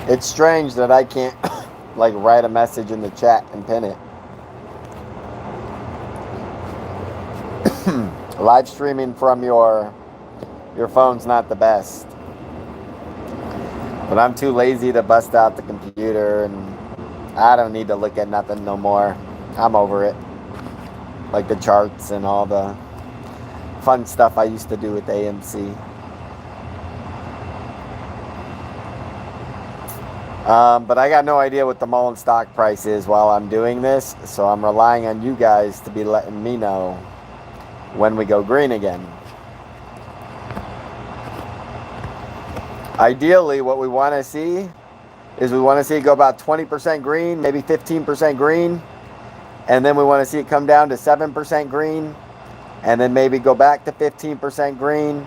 It's strange that I can't like write a message in the chat and pin it. Live streaming from your phone's not the best. But I'm too lazy to bust out the computer, and I don't need to look at nothing no more. I'm over it. Like the charts and all the fun stuff I used to do with AMC. But I got no idea what the Mullen stock price is while I'm doing this, so I'm relying on you guys to be letting me know when we go green again. Ideally, what we want to see is we want to see it go about 20% green, maybe 15% green, and then we want to see it come down to 7% green, and then maybe go back to 15% green,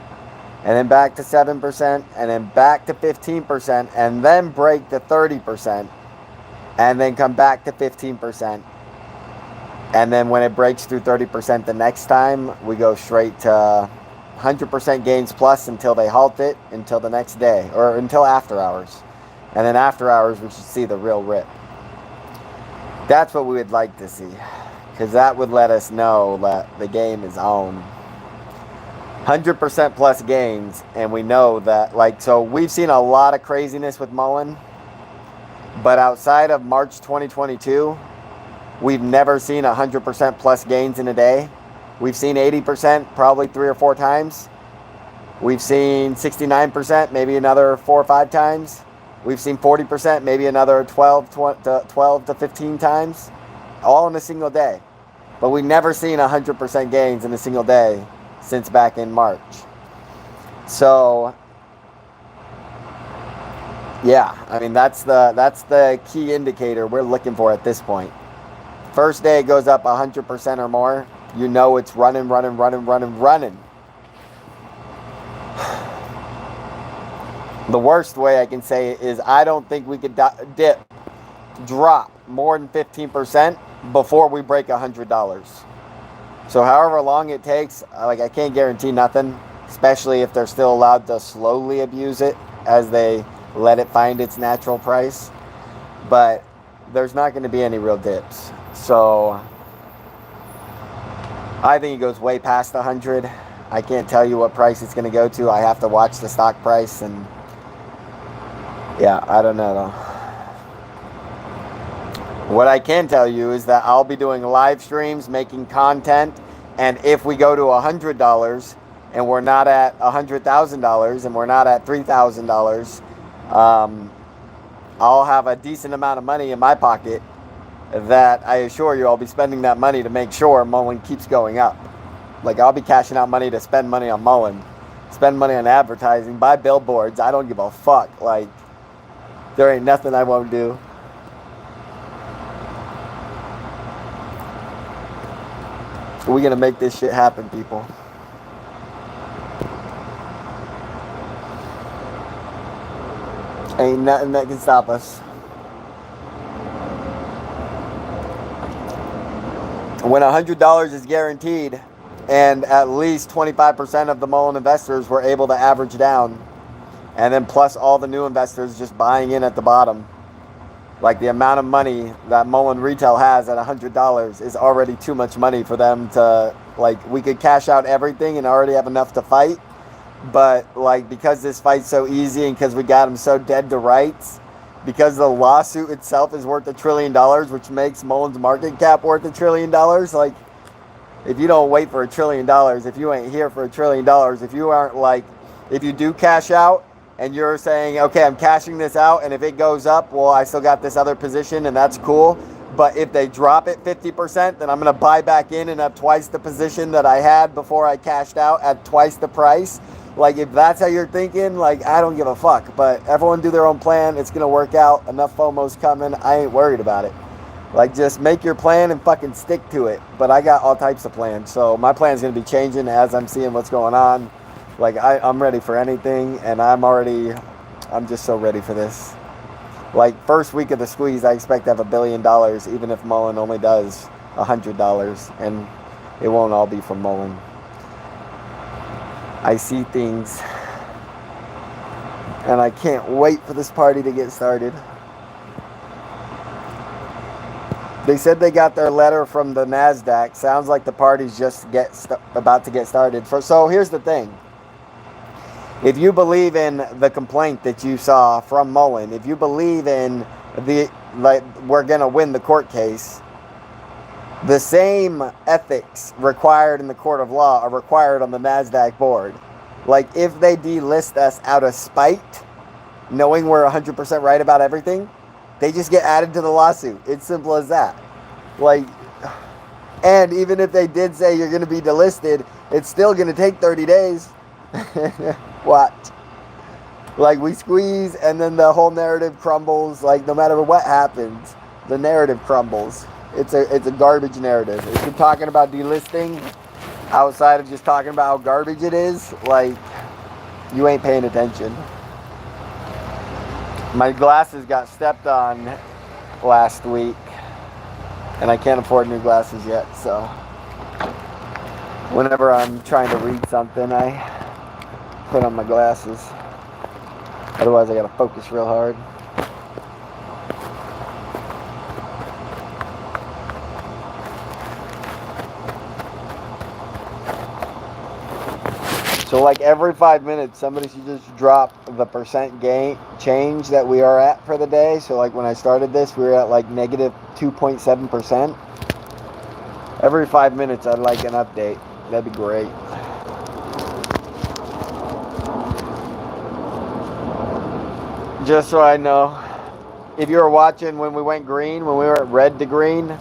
and then back to 7%, and then back to 15%, and then break to 30%, and then come back to 15%. And then when it breaks through 30% the next time, we go straight to 100% gains plus until they halt it, until the next day, or until after hours. And then after hours, we should see the real rip. That's what we would like to see, because that would let us know that the game is on. 100% plus gains, and we know that, like, so we've seen a lot of craziness with Mullen, but outside of March 2022, we've never seen 100% plus gains in a day. We've seen 80% probably 3 or 4 times. We've seen 69% maybe another 4 or 5 times. We've seen 40% maybe another 12 to 15 times, all in a single day. But we've never seen 100% gains in a single day since back in March. So yeah, I mean, that's the key indicator we're looking for at this point. First day it goes up 100% or more, you know it's running. The worst way I can say it is I don't think we could drop more than 15% before we break $100. So however long it takes, like, I can't guarantee nothing, especially if they're still allowed to slowly abuse it as they let it find its natural price. But there's not going to be any real dips. So I think it goes way past 100. I can't tell you what price it's going to go to. I have to watch the stock price, and yeah, I don't know though. What I can tell you is that I'll be doing live streams, making content, and if we go to $100 and we're not at $100,000 and we're not at $3,000, I'll have a decent amount of money in my pocket that I assure you I'll be spending that money to make sure Mullen keeps going up. Like, I'll be cashing out money to spend money on Mullen, spend money on advertising, buy billboards. I don't give a fuck. Like, there ain't nothing I won't do. We're going to make this shit happen, people. Ain't nothing that can stop us. When $100 is guaranteed, and at least 25% of the Mullen investors were able to average down, and then plus all the new investors just buying in at the bottom, like, the amount of money that Mullen retail has at $100 is already too much money for them to, like, we could cash out everything and already have enough to fight. But, like, because this fight's so easy and because we got them so dead to rights, because the lawsuit itself is worth $1 trillion, which makes Mullen's market cap worth $1 trillion. Like, if you don't wait for $1 trillion, if you ain't here for $1 trillion, if you aren't, like, if you do cash out, and you're saying, okay, I'm cashing this out, and if it goes up, well, I still got this other position, and that's cool. But if they drop it 50%, then I'm going to buy back in and have twice the position that I had before I cashed out at twice the price. Like, if that's how you're thinking, like, I don't give a fuck. But everyone do their own plan. It's going to work out. Enough FOMO's coming. I ain't worried about it. Like, just make your plan and fucking stick to it. But I got all types of plans. So my plan is going to be changing as I'm seeing what's going on. Like, I'm ready for anything. And I'm just so ready for this. Like, first week of the squeeze, I expect to have $1 billion, even if Mullen only does $100. And it won't all be from Mullen. I see things. And I can't wait for this party to get started. They said they got their letter from the NASDAQ. Sounds like the party's just about to get started. So here's the thing. If you believe in the complaint that you saw from Mullen, if you believe in we're going to win the court case, the same ethics required in the court of law are required on the NASDAQ board. Like, if they delist us out of spite, knowing we're 100% right about everything, they just get added to the lawsuit. It's simple as that. Like, and even if they did say you're going to be delisted, it's still going to take 30 days. What? Like, we squeeze and then the whole narrative crumbles. Like, no matter what happens, the narrative crumbles. It's a garbage narrative. If you're talking about delisting outside of just talking about how garbage it is, like, you ain't paying attention. My glasses got stepped on last week, and I can't afford new glasses yet, so whenever I'm trying to read something, I put on my glasses. Otherwise, I gotta focus real hard. So like every 5 minutes, somebody should just drop the percent gain change that we are at for the day. So like when I started this, we were at like negative 2.7%. Every 5 minutes, I'd like an update. That'd be great. Just so I know, if you were watching when we went green, when we were at red to green.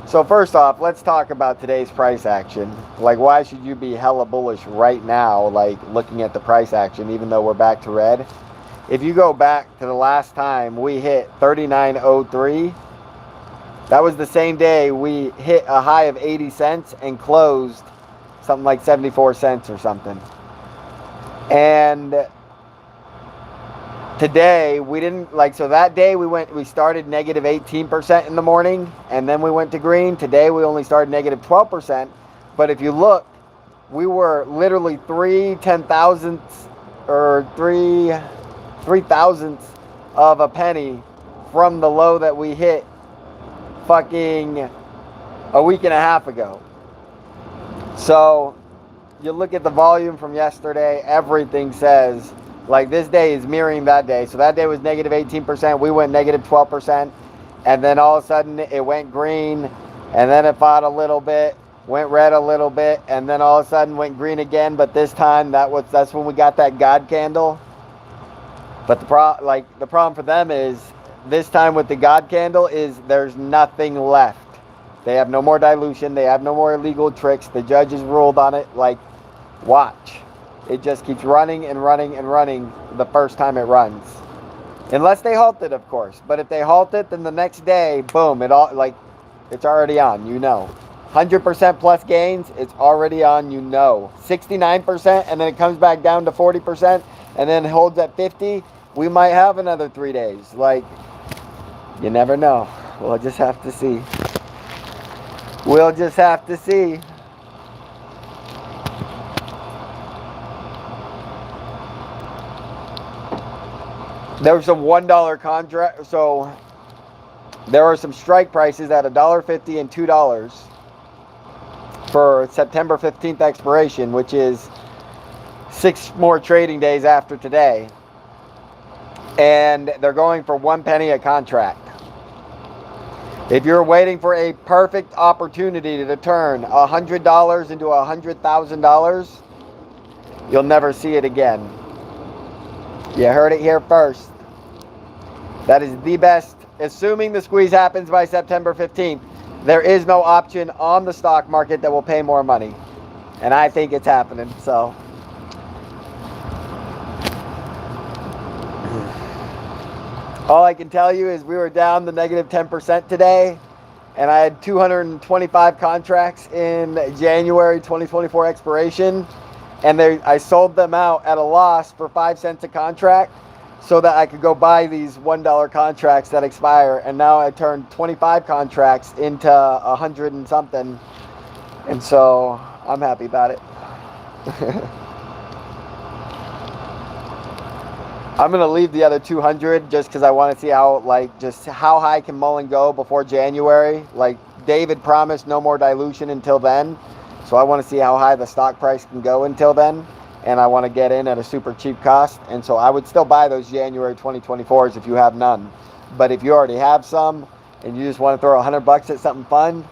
So first off, let's talk about today's price action. Like, why should you be hella bullish right now, like looking at the price action, even though we're back to red? If you go back to the last time we hit 39.03, that was the same day we hit a high of 80 cents and closed something like 74 cents or something. And today we didn't, like, so that day we started negative 18% in the morning, and then we went to green. Today we only started negative 12%. But if you look, we were literally 3 thousandths of a penny from the low that we hit fucking a week and a half ago. So you look at the volume from yesterday, everything says, like, this day is mirroring that day. So that day was negative 18%. We went negative 12%. And then all of a sudden it went green. And then it fought a little bit. Went red a little bit. And then all of a sudden went green again. But this time that's when we got that God candle. But the problem for them is this time with the God candle is there's nothing left. They have no more dilution. They have no more illegal tricks. The judge has ruled on it. Like, watch. It just keeps running and running and running the first time it runs. Unless they halt it, of course. But if they halt it, then the next day, boom, it's already on, you know. 100% plus gains, it's already on, you know. 69%, and then it comes back down to 40%, and then holds at 50. We might have another 3 days. Like, you never know. We'll just have to see. We'll just have to see. There was some $1 contract, so there are some strike prices at $1.50 and $2 for September 15th expiration, which is 6 more trading days after today. And they're going for 1 penny a contract. If you're waiting for a perfect opportunity to turn $100 into $100,000, you'll never see it again. You heard it here first. That is the best. Assuming the squeeze happens by September 15th, there is no option on the stock market that will pay more money. And I think it's happening. So, all I can tell you is we were down the negative 10% today. and I had 225 contracts in January 2024 expiration, and I sold them out at a loss for 5 cents a contract so that I could go buy these $1 contracts that expire. And now I turned 25 contracts into 100 and something, and so I'm happy about it. I'm going to leave the other 200 just because I want to see how, just how high can Mullen go before January. Like, David promised no more dilution until then. So I want to see how high the stock price can go until then. And I want to get in at a super cheap cost. And so I would still buy those January 2024s if you have none. But if you already have some and you just want to throw $100 at something fun,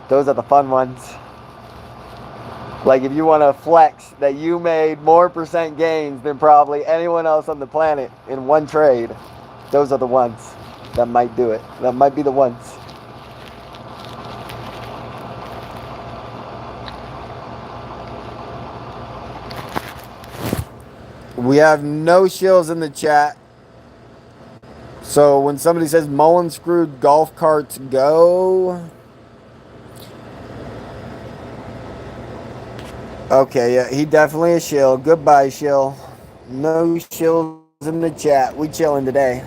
those are the fun ones. Like, if you want to flex that you made more percent gains than probably anyone else on the planet in one trade, those are the ones that might do it. That might be the ones. We have no shills in the chat. So when somebody says Mullen screwed golf carts go... Okay, yeah, he definitely a shill. Goodbye, shill. No shills in the chat. We chilling today.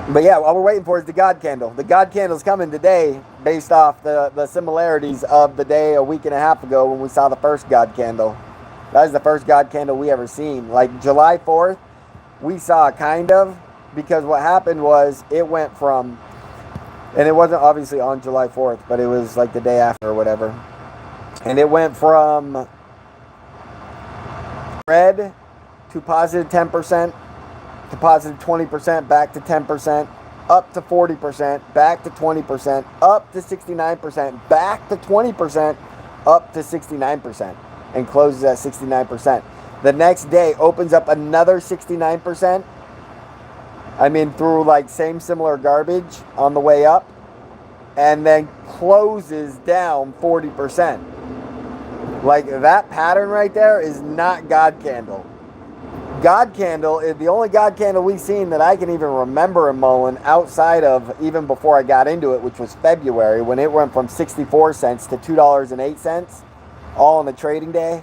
But yeah, all we're waiting for is the God candle. The God candle's coming today based off the similarities of the day a week and a half ago when we saw the first God candle. That is the first God candle we ever seen. Like July 4th, we saw kind of, because what happened was it went from, and it wasn't obviously on July 4th, but it was like the day after or whatever. And it went from red to positive 10%. To positive 20%, back to 10%, up to 40%, back to 20%, up to 69%, back to 20%, up to 69%, and closes at 69%. The next day opens up another 69%. I mean, through like similar garbage on the way up, and then closes down 40%. Like, that pattern right there is not God candle. God candle is the only God candle we've seen that I can even remember in Mullen outside of even before I got into it, which was February, when it went from 64 cents to $2.08, all on the trading day.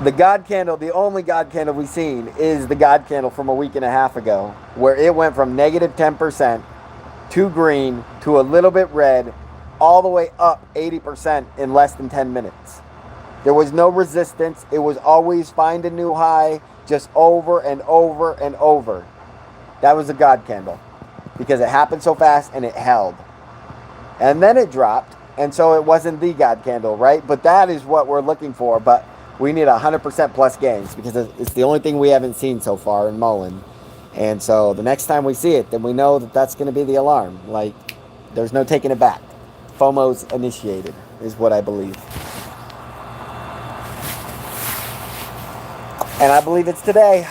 The God candle, the only God candle we've seen is the God candle from a week and a half ago, where it went from negative 10% to green to a little bit red, all the way up 80% in less than 10 minutes. There was no resistance. It was always find a new high, just over and over and over. That was a God candle, because it happened so fast and it held. And then it dropped, and so it wasn't the God candle, right? But that is what we're looking for. But we need 100% plus gains, because it's the only thing we haven't seen so far in Mullen. And so the next time we see it, then we know that that's going to be the alarm. Like, there's no taking it back. FOMO's initiated, is what I believe. And I believe it's today.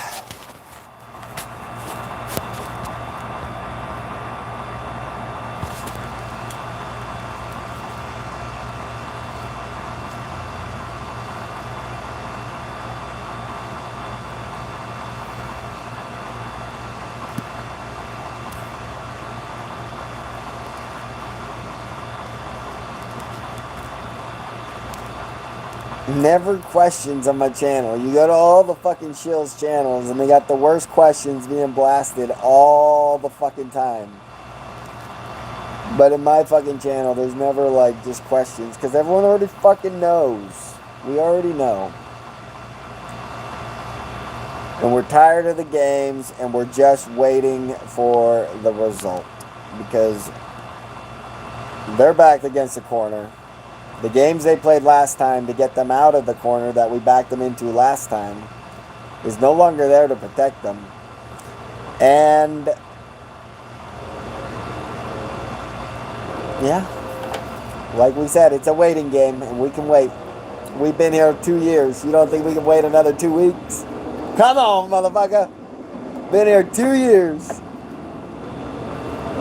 Never questions on my channel. You go to all the fucking shills channels and they got the worst questions being blasted all the fucking time. But in my fucking channel, there's never like just questions, because everyone already fucking knows. We already know. And we're tired of the games, and we're just waiting for the result, because they're backed against the corner. The games they played last time to get them out of the corner that we backed them into last time is no longer there to protect them. And yeah, like we said, it's a waiting game, and we can wait. We've been here 2 years. You don't think we can wait another 2 weeks? Come on, motherfucker. Been here 2 years.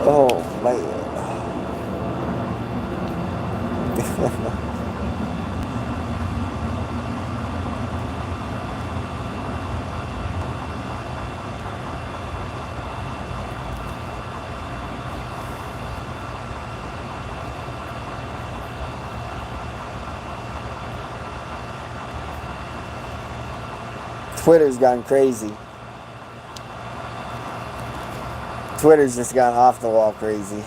Oh, man. Twitter's gone crazy. Twitter's just gone off the wall crazy.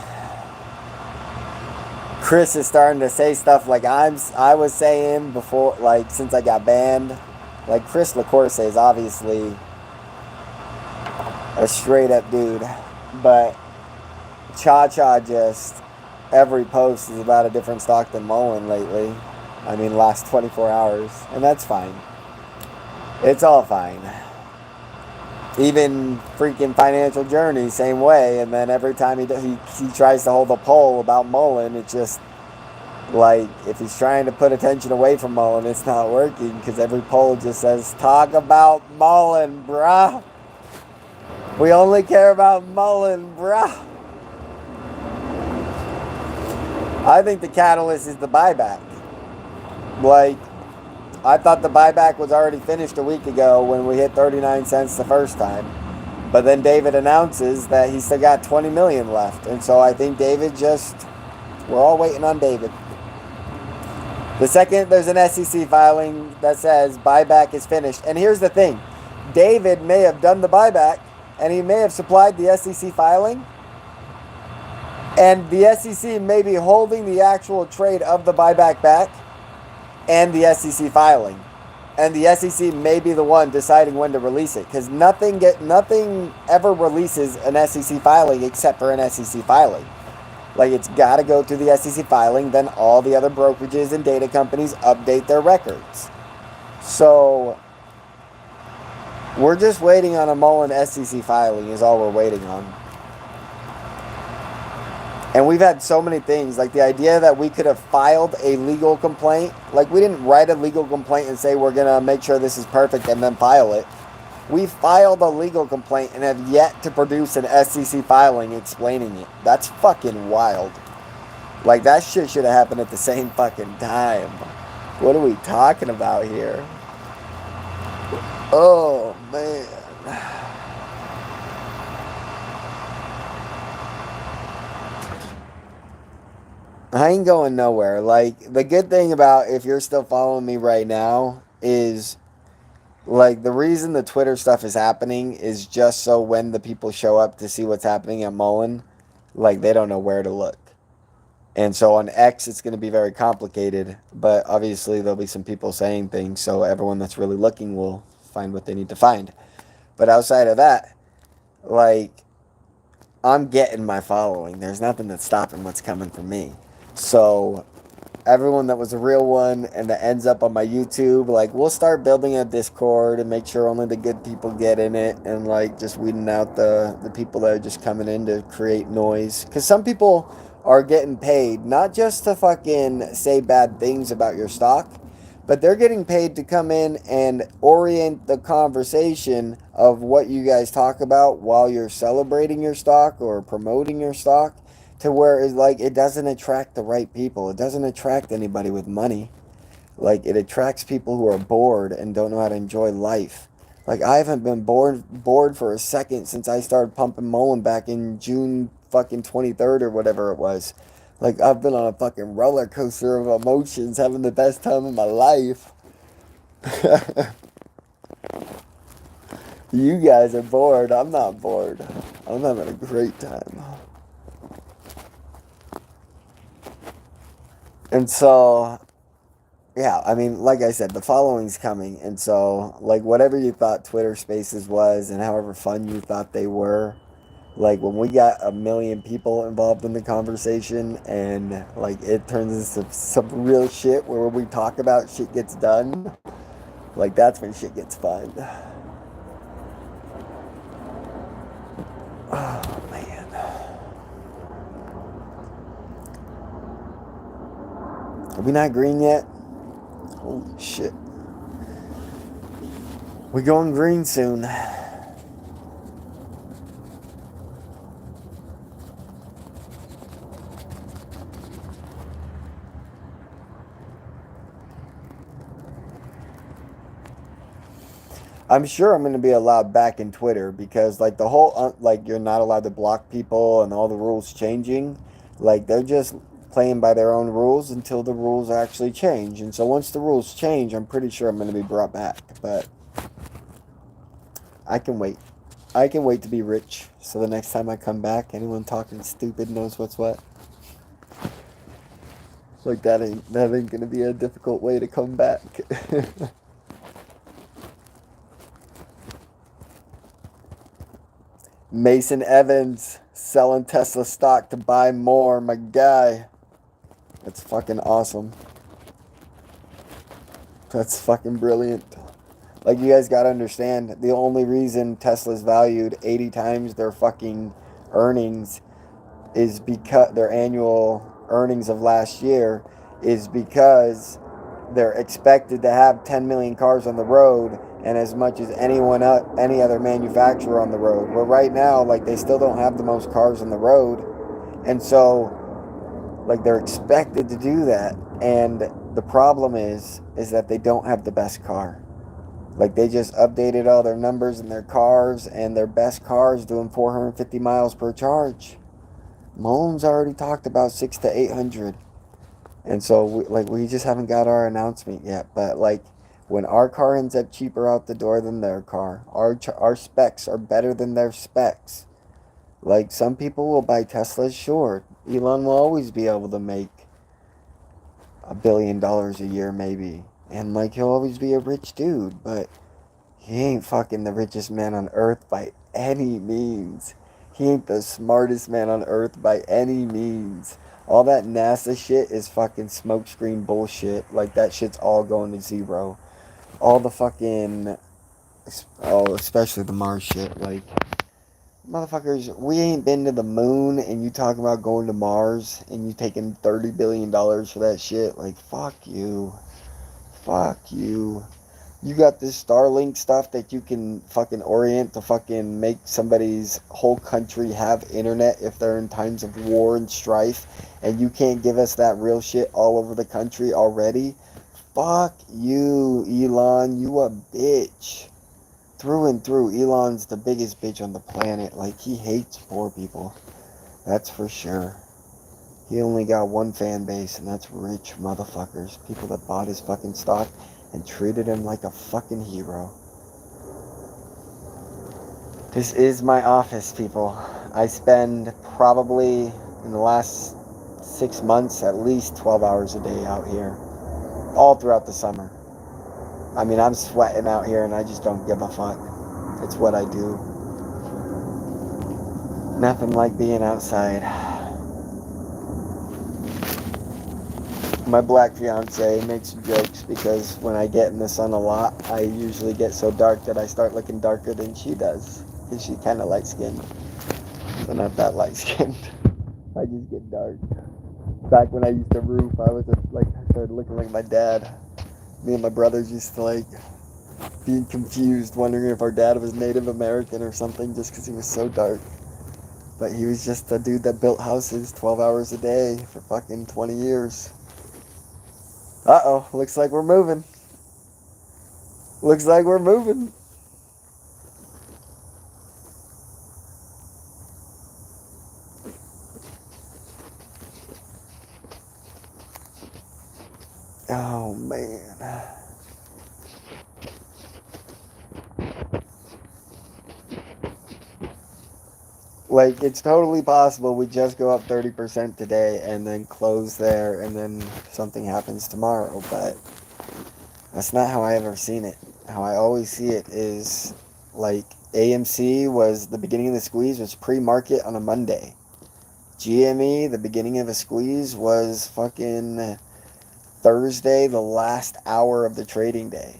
Chris is starting to say stuff like I was saying before, like since I got banned. Like Chris LaCourse is obviously a straight up dude, but Cha just every post is about a different stock than Mullen lately. I mean, last 24 hours, and that's fine. It's all fine. Even freaking Financial Journey, same way. And then every time he tries to hold a poll about Mullen, it's just like, if he's trying to put attention away from Mullen, it's not working, because every poll just says, talk about Mullen, bruh. We only care about Mullen, bruh. I think the catalyst is the buyback. Like, I thought the buyback was already finished a week ago when we hit 39 cents the first time. But then David announces that he's still got 20 million left. And so I think we're all waiting on David. The second there's an SEC filing that says buyback is finished. And here's the thing. David may have done the buyback and he may have supplied the SEC filing. And the SEC may be holding the actual trade of the buyback back and the SEC filing. And the SEC may be the one deciding when to release it, because nothing ever releases an SEC filing except for an SEC filing. Like, it's got to go through the SEC filing, then all the other brokerages and data companies update their records. So we're just waiting on a Mullen SEC filing is all we're waiting on. And we've had so many things, like the idea that we could have filed a legal complaint. Like, we didn't write a legal complaint and say we're going to make sure this is perfect and then file it. We filed a legal complaint and have yet to produce an SEC filing explaining it. That's fucking wild. Like, that shit should have happened at the same fucking time. What are we talking about here? Oh, man. I ain't going nowhere. Like, the good thing about, if you're still following me right now, is, like, the reason the Twitter stuff is happening is just so when the people show up to see what's happening at Mullen, like, they don't know where to look. And so on X, it's going to be very complicated, but obviously there'll be some people saying things, so everyone that's really looking will find what they need to find. But outside of that, like, I'm getting my following. There's nothing that's stopping what's coming from me. So everyone that was a real one and that ends up on my YouTube, like, we'll start building a Discord and make sure only the good people get in it, and like just weeding out the people that are just coming in to create noise. Because some people are getting paid not just to fucking say bad things about your stock, but they're getting paid to come in and orient the conversation of what you guys talk about while you're celebrating your stock or promoting your stock, to where it's like it doesn't attract the right people. It doesn't attract anybody with money. Like, it attracts people who are bored and don't know how to enjoy life. Like, I haven't been bored for a second since I started pumping Mullen back in June fucking 23rd or whatever it was. Like, I've been on a fucking roller coaster of emotions, having the best time of my life. You guys are bored. I'm not bored. I'm having a great time. And so, yeah, I mean, like I said, the following's coming. And so, like, whatever you thought Twitter Spaces was and however fun you thought they were, like, when we got 1 million people involved in the conversation and, like, it turns into some real shit where we talk about shit gets done, like, that's when shit gets fun. Oh, man. Are we not green yet? Holy shit. We're going green soon. I'm sure I'm going to be allowed back in Twitter because like the whole like you're not allowed to block people and all the rules changing, like they're just playing by their own rules until the rules actually change. And so once the rules change, I'm pretty sure I'm going to be brought back. But I can wait. I can wait to be rich. So the next time I come back, anyone talking stupid knows what's what. Like that ain't going to be a difficult way to come back. Mason Evans selling Tesla stock to buy more, my guy. That's fucking awesome. That's fucking brilliant. Like, you guys gotta understand, the only reason Tesla's valued 80 times their fucking earnings is because their annual earnings of last year is because they're expected to have 10 million cars on the road and as much as any other manufacturer on the road. But right now, like, they still don't have the most cars on the road, and so like they're expected to do that. And the problem is that they don't have the best car. Like, they just updated all their numbers in their cars, and their best car is doing 450 miles per charge. Mullen's already talked about 6 to 800. And so, we just haven't got our announcement yet. But, like, when our car ends up cheaper out the door than their car, our specs are better than their specs. Like, some people will buy Teslas, sure. Elon will always be able to make $1 billion a year, maybe. And, like, he'll always be a rich dude. But he ain't fucking the richest man on earth by any means. He ain't the smartest man on earth by any means. All that NASA shit is fucking smokescreen bullshit. Like, that shit's all going to zero. All the fucking... Oh, especially the Mars shit. Like, motherfuckers, we ain't been to the moon, and you talking about going to Mars, and you taking $30 billion for that shit. Like, fuck you. Fuck you. You got this Starlink stuff that you can fucking orient to fucking make somebody's whole country have internet if they're in times of war and strife, and you can't give us that real shit all over the country already? Fuck you, Elon. You a bitch. Through and through, Elon's the biggest bitch on the planet. Like, he hates poor people. That's for sure. He only got one fan base, and that's rich motherfuckers. People that bought his fucking stock and treated him like a fucking hero. This is my office, people. I spend probably, in the last 6 months, at least 12 hours a day out here. All throughout the summer. I mean, I'm sweating out here, and I just don't give a fuck. It's what I do. Nothing like being outside. My black fiance makes jokes because when I get in the sun a lot, I usually get so dark that I start looking darker than she does. Because she's kind of light-skinned. So not that light-skinned. I just get dark. Back when I used to roof, I started looking like my dad. Me and my brothers used to, like, being confused, wondering if our dad was Native American or something just because he was so dark. But he was just a dude that built houses 12 hours a day for fucking 20 years. Uh-oh, looks like we're moving. Looks like we're moving. Oh, man. Like, it's totally possible we just go up 30% today and then close there and then something happens tomorrow, but that's not how I ever seen it. How I always see it is, like, AMC was, the beginning of the squeeze was pre-market on a Monday. GME, the beginning of a squeeze was fucking Thursday, the last hour of the trading day.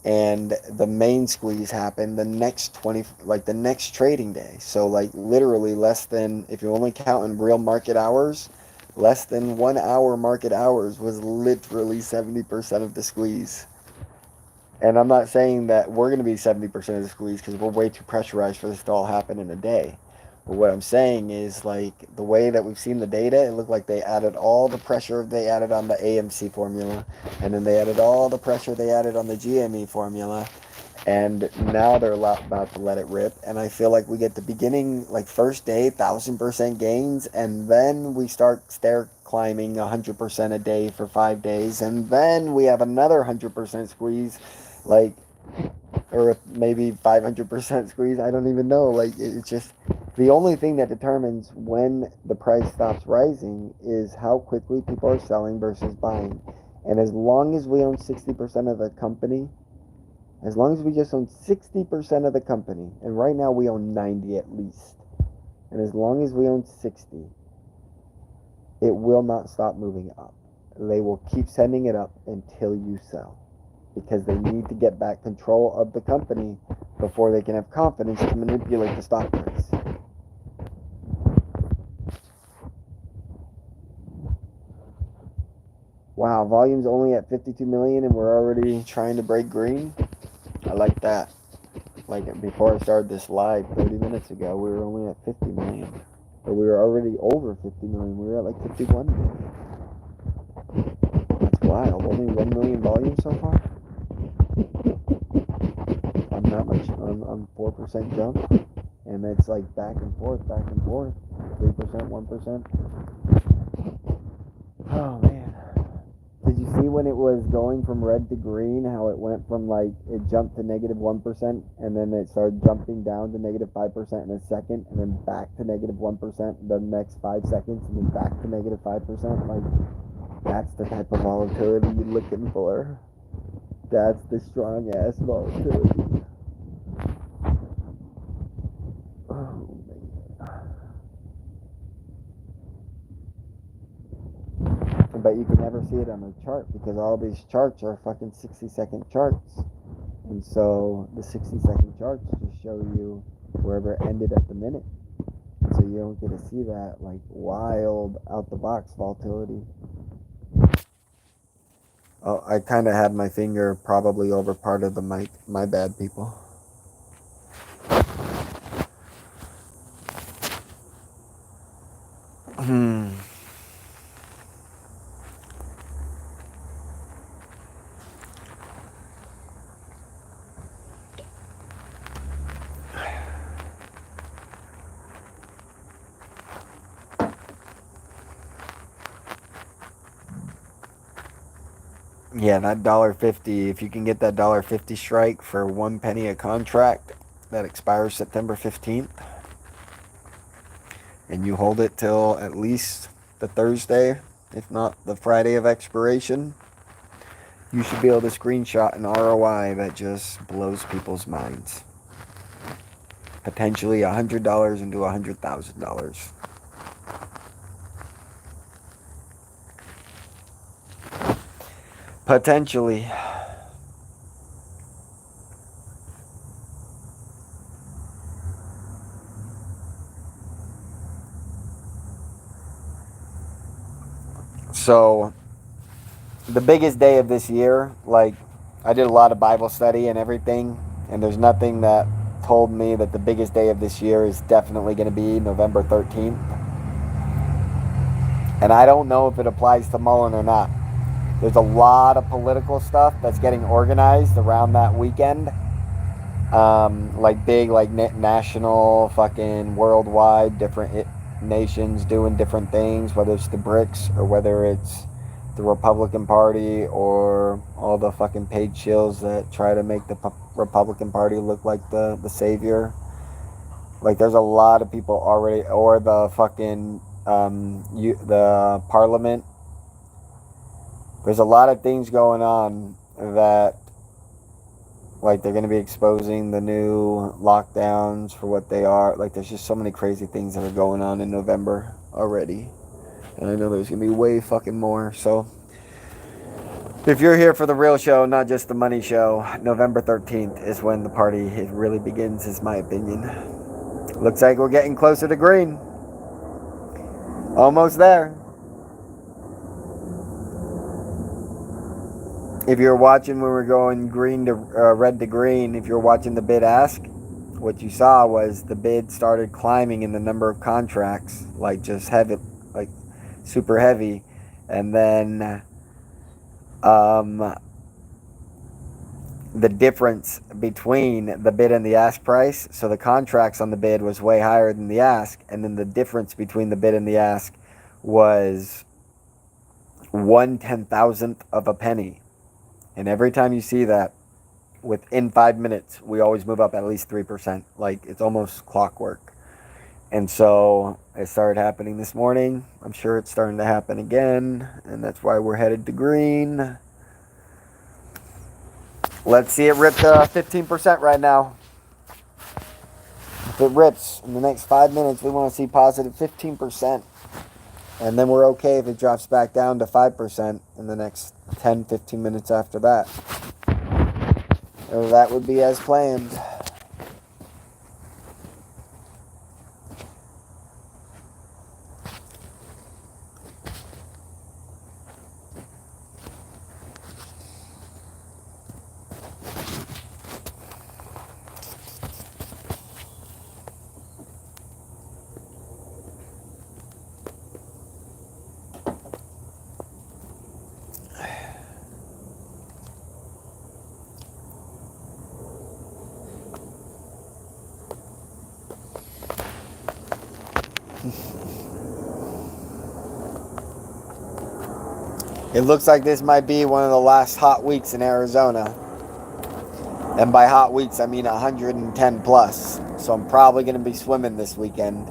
And the main squeeze happened the next the next trading day. So, like, literally less than, if you're only counting real market hours, less than 1 hour market hours was literally 70% of the squeeze. And I'm not saying that we're going to be 70% of the squeeze because we're way too pressurized for this to all happen in a day. But what I'm saying is, like, the way that we've seen the data, it looked like they added all the pressure they added on the AMC formula, and then they added all the pressure they added on the GME formula, And now they're about to let it rip. And I feel like we get the beginning, like first day, 1,000% gains. And then we start stair climbing 100% a day for 5 days. And then we have another 100% squeeze, like, or maybe 500% squeeze. I don't even know. Like, it's just the only thing that determines when the price stops rising is how quickly people are selling versus buying. And as long as we own 60% of the company, as long as we just own 60% of the company, and right now we own 90 at least, and as long as we own 60, it will not stop moving up. They will keep sending it up until you sell, because they need to get back control of the company before they can have confidence to manipulate the stock price. Wow, volume's only at 52 million and we're already trying to break green. I like that. Like before I started this live 30 minutes ago, we were only at 50 million. But we were already over 50 million. We were at like 51 million. That's wild. Only 1 million volume so far? I'm not much. I'm 4% jump. And it's like back and forth, 3%, 1%. Oh man. Did you see when it was going from red to green, how it went from like, it jumped to negative 1% and then it started jumping down to negative 5% in a second and then back to negative 1% the next 5 seconds and then back to negative 5%? Like, that's the type of volatility you're looking for. That's the strong ass volatility. Oh man. But you can never see it on a chart because all these charts are fucking 60-second charts. And so the 60-second charts just show you wherever it ended at the minute. And so you don't get to see that like wild out the box volatility. Oh, I kind of had my finger probably over part of the mic. My bad, people. Yeah, that $1.50. If you can get that $1.50 strike for 1 penny a contract that expires September 15th, and you hold it till at least the Thursday, if not the Friday of expiration, you should be able to screenshot an ROI that just blows people's minds. Potentially $100 into $100,000. Potentially. So, the biggest day of this year, like, I did a lot of Bible study and everything, and there's nothing that told me that the biggest day of this year is definitely going to be November 13th. And I don't know if it applies to Mullen or not. There's a lot of political stuff that's getting organized around that weekend. Like big, like national, fucking worldwide, different nations doing different things, whether it's the BRICS or whether it's the Republican Party or all the fucking paid shills that try to make the Republican Party look like the savior. Like, there's a lot of people already, or the fucking the Parliament. There's a lot of things going on that, like, they're going to be exposing the new lockdowns for what they are. Like, there's just so many crazy things that are going on in November already. And I know there's going to be way fucking more. So, if you're here for the real show, not just the money show, November 13th is when the party really begins, is my opinion. Looks like we're getting closer to green. Almost there. If you're watching when we're going green to red to green, if you're watching the bid ask, what you saw was the bid started climbing in the number of contracts, like just heavy, like super heavy, and then the difference between the bid and the ask price. So the contracts on the bid was way higher than the ask, and then the difference between the bid and the ask was 1/10,000th of a penny. And every time you see that, within 5 minutes, we always move up at least 3%. Like, it's almost clockwork. And so it started happening this morning. I'm sure it's starting to happen again, and that's why we're headed to green. Let's see it rip to 15% right now. If it rips in the next 5 minutes, we want to see positive 15%. And then we're okay if it drops back down to 5% in the next 10, 15 minutes after that. So that would be as planned. It looks like this might be one of the last hot weeks in Arizona. And by hot weeks, I mean 110 plus. So I'm probably going to be swimming this weekend.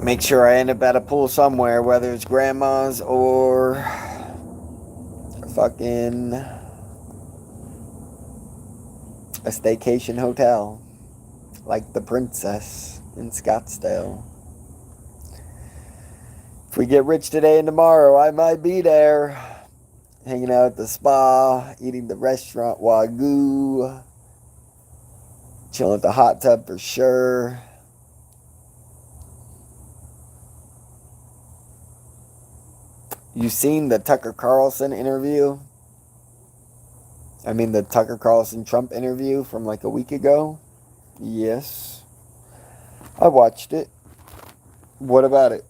Make sure I end up at a pool somewhere, whether it's grandma's or fucking a staycation hotel. Like the Princess in Scottsdale. If we get rich today and tomorrow, I might be there. Hanging out at the spa, eating the restaurant Wagyu. Chilling at the hot tub for sure. You seen the Tucker Carlson interview? I mean the Tucker Carlson Trump interview from like a week ago? Yes. I watched it. What about it?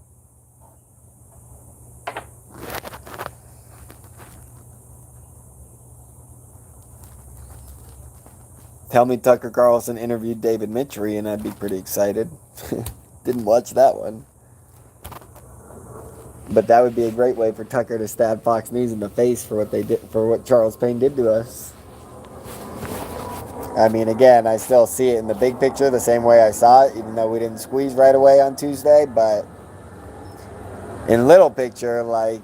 Tell me Tucker Carlson interviewed David Mitchell and I'd be pretty excited. Didn't watch that one. But that would be a great way for Tucker to stab Fox News in the face for what they did, for what Charles Payne did to us. I mean, again, I still see it in the big picture the same way I saw it, even though we didn't squeeze right away on Tuesday. But in little picture, like,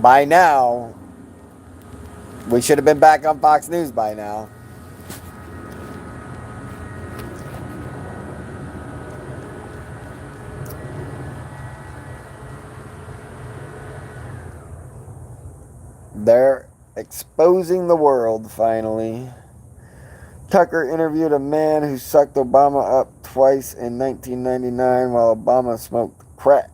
by now, we should have been back on Fox News by now. They're exposing the world, finally. Tucker interviewed a man who sucked Obama up twice in 1999 while Obama smoked crack.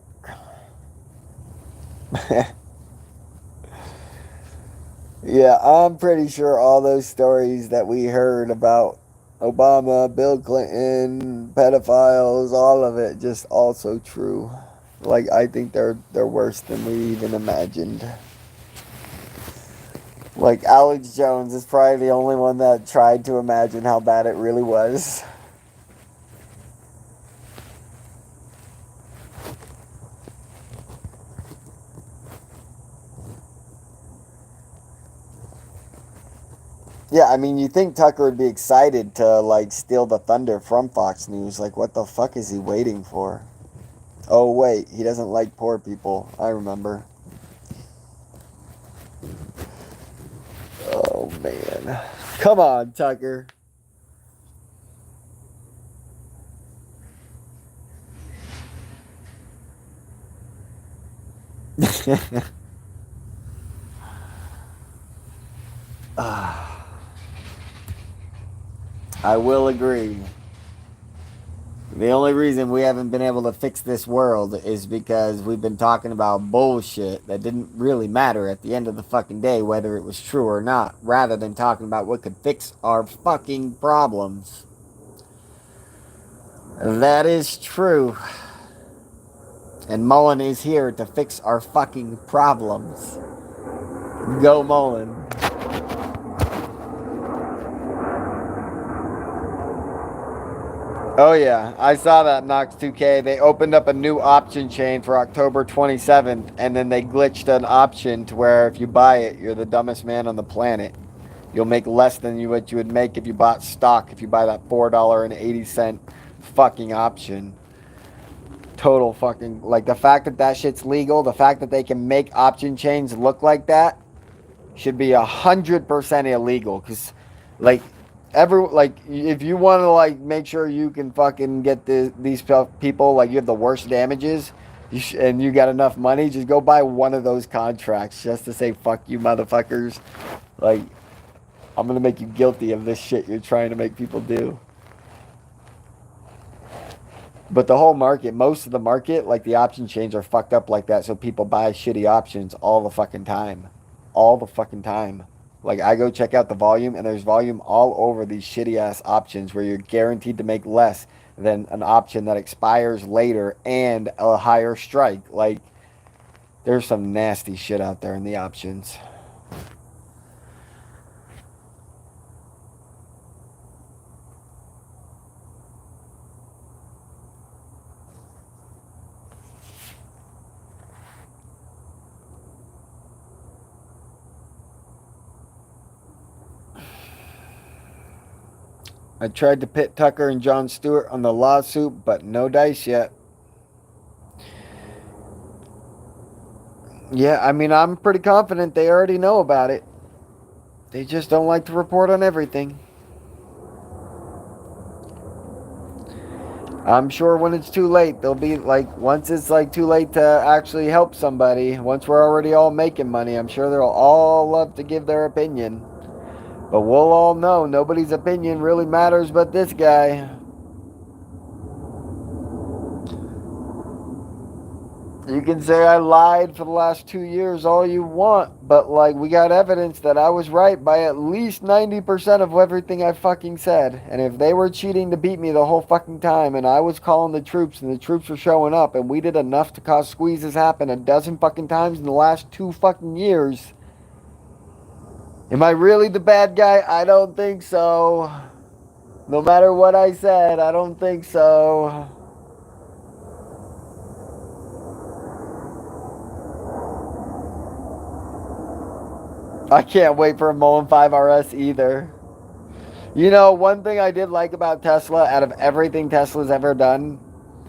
Yeah, I'm pretty sure all those stories that we heard about Obama, Bill Clinton, pedophiles, all of it, just also true. Like, I think they're worse than we even imagined. Like, Alex Jones is probably the only one that tried to imagine how bad it really was. Yeah, I mean, you think Tucker would be excited to, like, steal the thunder from Fox News. Like, what the fuck is he waiting for? Oh, wait, he doesn't like poor people. I remember. Oh, man. Come on, Tucker. I will agree. The only reason we haven't been able to fix this world is because we've been talking about bullshit that didn't really matter at the end of the fucking day, whether it was true or not, rather than talking about what could fix our fucking problems. That is true. And Mullen is here to fix our fucking problems. Go Mullen. Oh yeah, I saw that Knox 2K. They opened up a new option chain for October 27th, and then they glitched an option to where if you buy it, you're the dumbest man on the planet. You'll make less than what you would make if you bought stock. If you buy that $4.80 fucking option, total fucking like the fact that that shit's legal, the fact that they can make option chains look like that should be 100% illegal. Cause like if you want to like make sure you can fucking get these people like you have the worst damages, and you got enough money, just go buy one of those contracts just to say fuck you motherfuckers. Like I'm gonna make you guilty of this shit you're trying to make people do. But the whole market, most of the market, like the option chains are fucked up like that, so people buy shitty options all the fucking time. All the fucking time. Like I go check out the volume and there's volume all over these shitty ass options where you're guaranteed to make less than an option that expires later and a higher strike. Like there's some nasty shit out there in the options. I tried to pit Tucker and Jon Stewart on the lawsuit, but no dice yet. Yeah, I mean, I'm pretty confident they already know about it. They just don't like to report on everything. I'm sure when it's too late, they'll be like, once it's like too late to actually help somebody, once we're already all making money, I'm sure they'll all love to give their opinion. But we'll all know nobody's opinion really matters but this guy. You can say I lied for the last 2 years all you want, but like we got evidence that I was right by at least 90% of everything I fucking said. And if they were cheating to beat me the whole fucking time and I was calling the troops and the troops were showing up and we did enough to cause squeezes happen a dozen fucking times in the last 2 fucking years, am I really the bad guy? I don't think so. No matter what I said, I don't think so. I can't wait for a Mullen 5 RS either. You know, one thing I did like about Tesla, out of everything Tesla's ever done,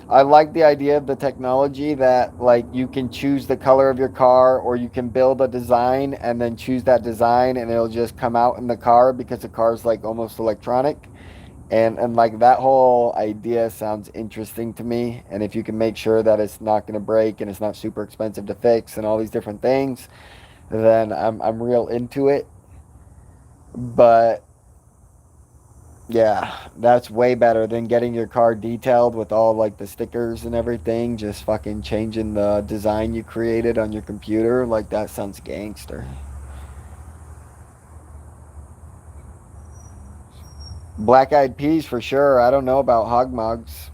I like the idea of the technology that, like, you can choose the color of your car or you can build a design and then choose that design and it'll just come out in the car because the car's, like, almost electronic. And like, that whole idea sounds interesting to me. And if you can make sure that it's not going to break and it's not super expensive to fix and all these different things, then I'm real into it. But yeah, that's way better than getting your car detailed with all like the stickers and everything. Just fucking changing the design you created on your computer. Like that sounds gangster. Black Eyed Peas for sure. I don't know about Hogmogs.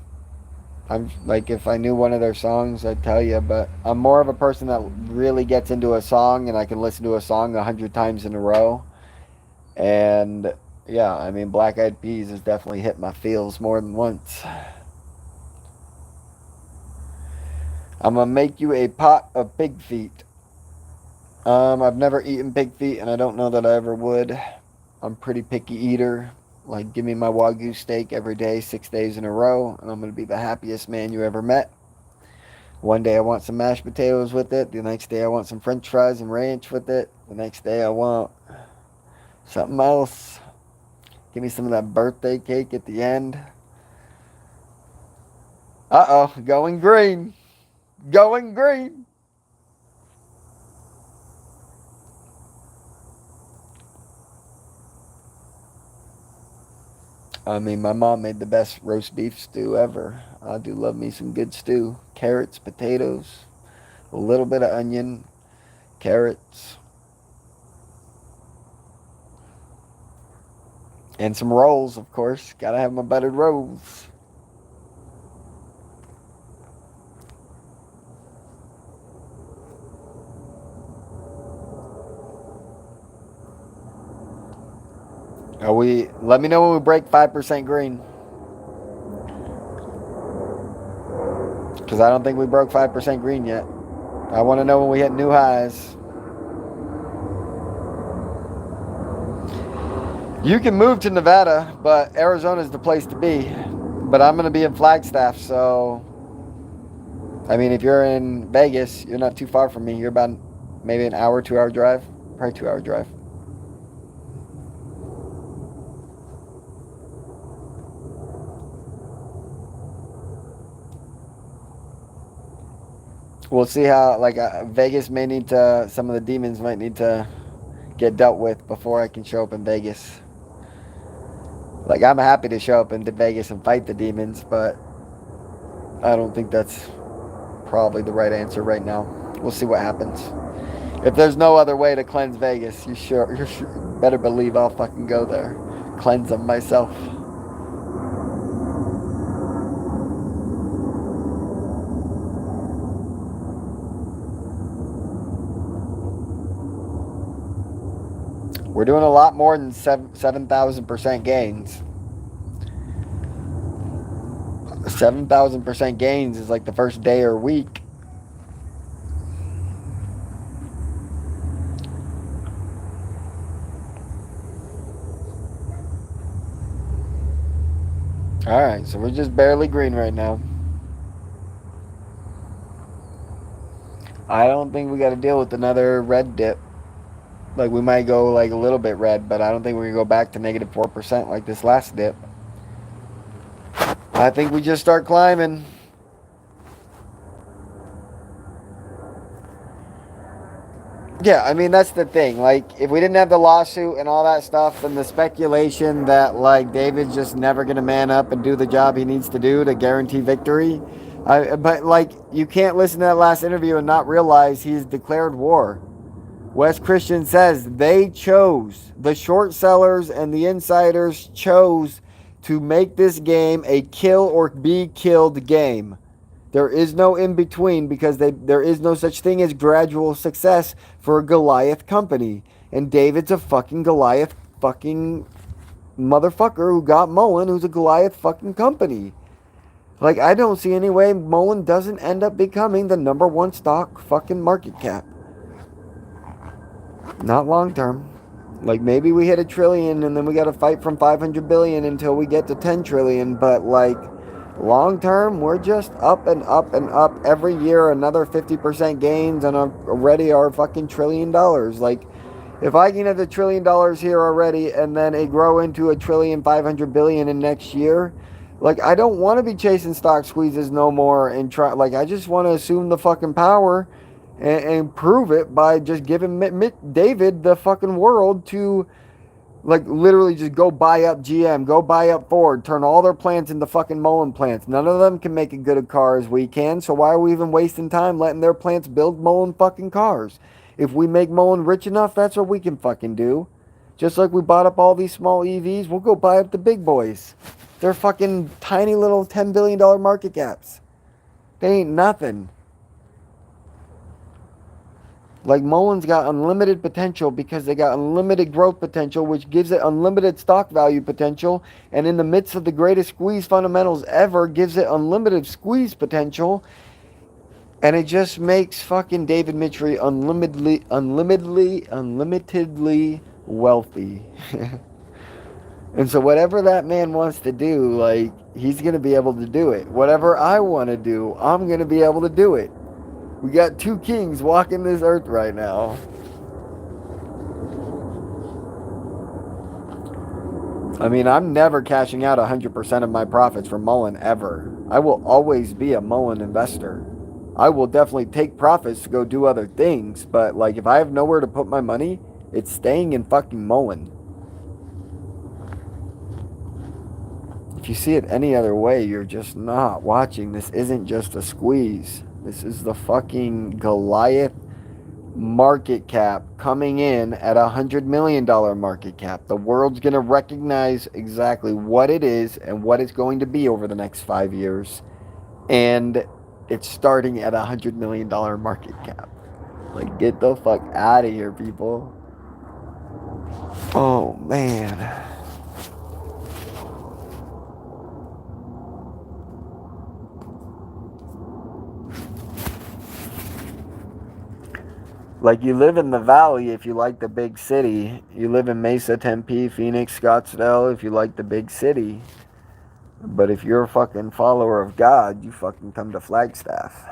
I'm like, if I knew one of their songs, I'd tell you. But I'm more of a person that really gets into a song, and I can listen to a song 100 times in a row. And yeah, I mean, Black Eyed Peas has definitely hit my feels more than once. I'm gonna make you a pot of pig feet. I've never eaten pig feet, and I don't know that I ever would. I'm a pretty picky eater. Like, give me my Wagyu steak every day, 6 days in a row, and I'm gonna be the happiest man you ever met. One day I want some mashed potatoes with it. The next day I want some French fries and ranch with it. The next day I want something else. Give me some of that birthday cake at the end. Uh-oh, going green. Going green. I mean, my mom made the best roast beef stew ever. I do love me some good stew. Carrots, potatoes, a little bit of onion, carrots, and some rolls, of course. Gotta have my buttered rolls. Let me know when we break 5% green. Because I don't think we broke 5% green yet. I want to know when we hit new highs. You can move to Nevada, but Arizona is the place to be. But I'm going to be in Flagstaff, so... I mean, if you're in Vegas, you're not too far from me. You're about maybe an hour, 2 hour drive. Probably 2 hour drive. We'll see how, like, Vegas may need to... Some of the demons might need to get dealt with before I can show up in Vegas. Like, I'm happy to show up into Vegas and fight the demons, but I don't think that's probably the right answer right now. We'll see what happens. If there's no other way to cleanse Vegas, you better believe I'll fucking go there. Cleanse them myself. We're doing a lot more than 7,000% gains. 7,000% gains is like the first day or week. Alright, so we're just barely green right now. I don't think we got to deal with another red dip. Like, we might go like a little bit red, but I don't think we're going to go back to negative 4% like this last dip. I think we just start climbing. Yeah, I mean, that's the thing. Like, if we didn't have the lawsuit and all that stuff and the speculation that, like, David's just never going to man up and do the job he needs to do to guarantee victory. But, like, you can't listen to that last interview and not realize he's declared war. Wes Christian says they chose, the short sellers and the insiders chose to make this game a kill or be killed game. There is no in between because there is no such thing as gradual success for a Goliath company. And David's a fucking Goliath fucking motherfucker who got Mullen, who's a Goliath fucking company. Like, I don't see any way Mullen doesn't end up becoming the #1 stock fucking market cap. Not long term. Like, maybe we hit $1 trillion and then we got to fight from 500 billion until we get to 10 trillion. But, like, long term, we're just up and up and up every year. Another 50% gains and already our fucking $1 trillion. Like, if I can have the $1 trillion here already and then it grow into $1.5 trillion in next year, like, I don't want to be chasing stock squeezes no more and try. Like, I just want to assume the fucking power and prove it by just giving David the fucking world to, like, literally just go buy up GM, go buy up Ford, turn all their plants into fucking Mullen plants. None of them can make as good a car as we can, so why are we even wasting time letting their plants build Mullen fucking cars? If we make Mullen rich enough, that's what we can fucking do. Just like we bought up all these small EVs, we'll go buy up the big boys. They're fucking tiny little $10 billion market caps. They ain't nothing. Like, Mullen's got unlimited potential because they got unlimited growth potential, which gives it unlimited stock value potential. And in the midst of the greatest squeeze fundamentals ever, gives it unlimited squeeze potential. And it just makes fucking David Mitry unlimitedly wealthy. And so whatever that man wants to do, like, he's going to be able to do it. Whatever I want to do, I'm going to be able to do it. We got two kings walking this earth right now. I mean, I'm never cashing out 100% of my profits from Mullen, ever. I will always be a Mullen investor. I will definitely take profits to go do other things, but, like, if I have nowhere to put my money, it's staying in fucking Mullen. If you see it any other way, you're just not watching. This isn't just a squeeze. This is the fucking Goliath market cap coming in at $100 million market cap. The world's going to recognize exactly what it is and what it's going to be over the next 5 years. And it's starting at $100 million market cap. Like, get the fuck out of here, people. Oh, man. Like, you live in the valley if you like the big city. You live in Mesa, Tempe, Phoenix, Scottsdale if you like the big city. But if you're a fucking follower of God, you fucking come to Flagstaff.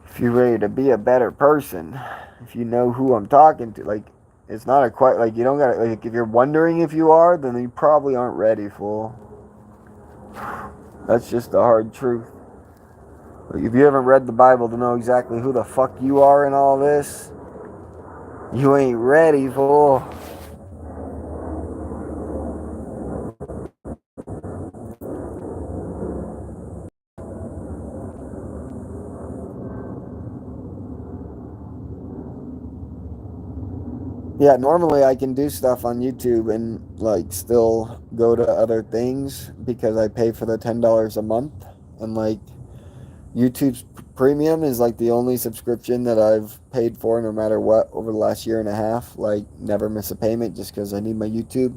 If you're ready to be a better person, if you know who I'm talking to, like, it's not a quite, like, you don't gotta, like, if you're wondering if you are, then you probably aren't ready, fool. That's just the hard truth. Like, if you haven't read the Bible to know exactly who the fuck you are in all this, you ain't ready, fool. Yeah, normally I can do stuff on YouTube and like still go to other things because I pay for the $10 a month. And like YouTube's premium is like the only subscription that I've paid for no matter what over the last year and a half. Like, never miss a payment just because I need my YouTube.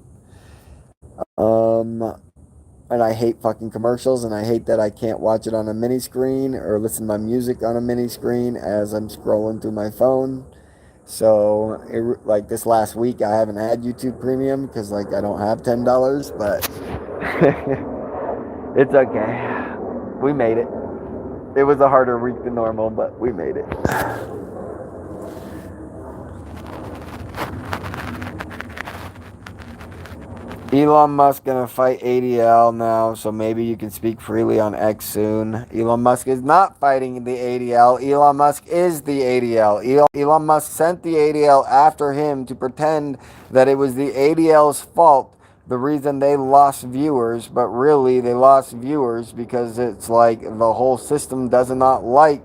And I hate fucking commercials, and I hate that I can't watch it on a mini screen or listen to my music on a mini screen as I'm scrolling through my phone. So, like this last week, I haven't had YouTube Premium because like I don't have $10, but it's okay. We made it. It was a harder week than normal, but we made it. Elon Musk gonna fight ADL now, so maybe you can speak freely on X soon. Elon Musk is not fighting the ADL. Elon Musk is the ADL. Elon Musk sent the ADL after him to pretend that it was the ADL's fault, the reason they lost viewers, but really they lost viewers because it's like the whole system does not like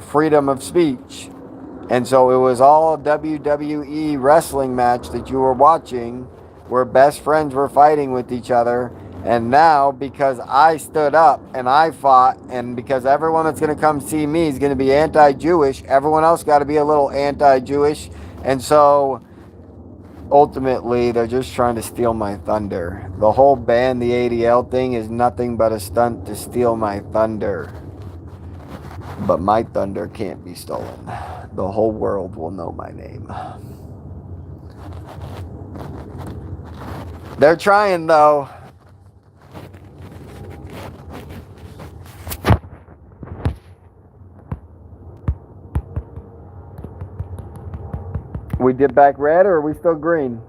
freedom of speech. And so it was all a WWE wrestling match that you were watching where best friends were fighting with each other. And now, because I stood up and I fought, and because everyone that's going to come see me is going to be anti-Jewish, everyone else got to be a little anti-Jewish. And so, ultimately, they're just trying to steal my thunder. The whole ban the ADL thing is nothing but a stunt to steal my thunder. But my thunder can't be stolen. The whole world will know my name. They're trying, though. We did back red, or are we still green?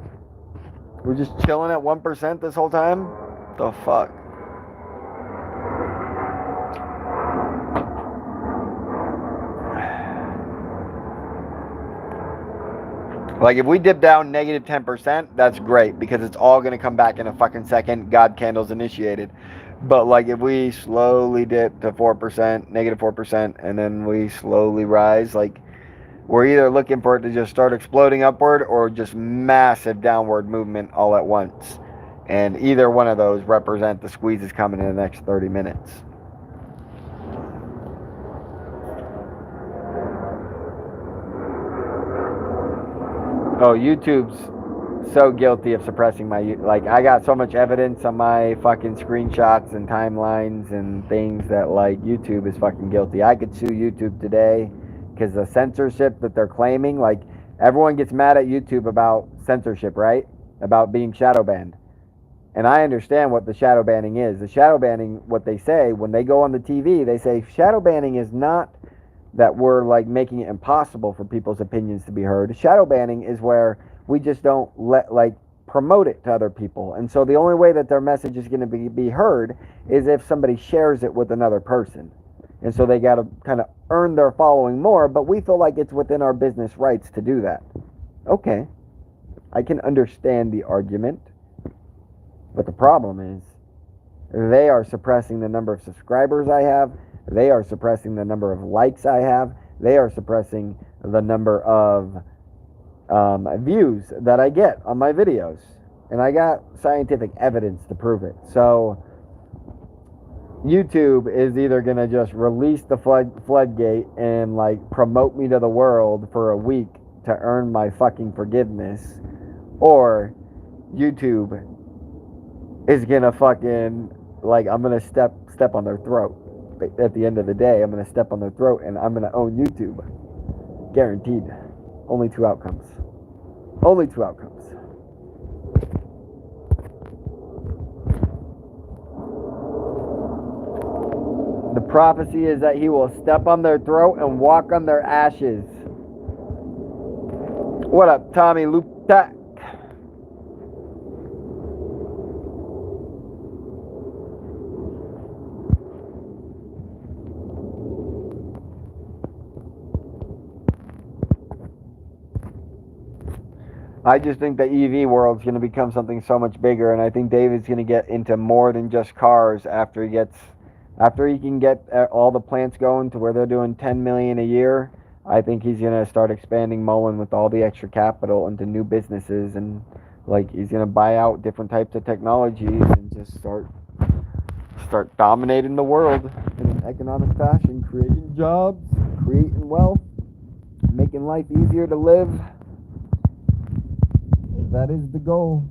We're just chilling at 1% this whole time? The fuck? Like, if we dip down negative 10%, that's great, because it's all going to come back in a fucking second. God candles initiated. But, like, if we slowly dip to 4%, negative 4%, and then we slowly rise, like, we're either looking for it to just start exploding upward or just massive downward movement all at once. And either one of those represent the squeezes coming in the next 30 minutes. Oh, YouTube's so guilty of suppressing my, like, I got so much evidence on my fucking screenshots and timelines and things that, like, YouTube is fucking guilty. I could sue YouTube today because the censorship that they're claiming, like, everyone gets mad at YouTube about censorship, right? About being shadow banned. And I understand what the shadow banning is. The shadow banning, what they say, when they go on the TV, they say shadow banning is not that we're like making it impossible for people's opinions to be heard. Shadow banning is where we just don't promote it to other people. And so the only way that their message is going to be heard is if somebody shares it with another person. And so they got to kind of earn their following more, but we feel like it's within our business rights to do that. Okay, I can understand the argument, but the problem is they are suppressing the number of subscribers I have. They are suppressing the number of likes I have. They are suppressing the number of views that I get on my videos. And I got scientific evidence to prove it. So YouTube is either going to just release the floodgate and like promote me to the world for a week to earn my fucking forgiveness, or YouTube is going to fucking, like, I'm going to step on their throat. at the end of the day, I'm going to step on their throat and I'm going to own YouTube. Guaranteed. Only two outcomes. Only two outcomes. The prophecy is that he will step on their throat and walk on their ashes. What up, Tommy Lutak? I just think the EV world's going to become something so much bigger, and I think David's going to get into more than just cars after he can get all the plants going to where they're doing 10 million a year. I think he's going to start expanding Mullen with all the extra capital into new businesses, and like he's going to buy out different types of technologies and just start dominating the world in an economic fashion, creating jobs, creating wealth, making life easier to live. That is the goal.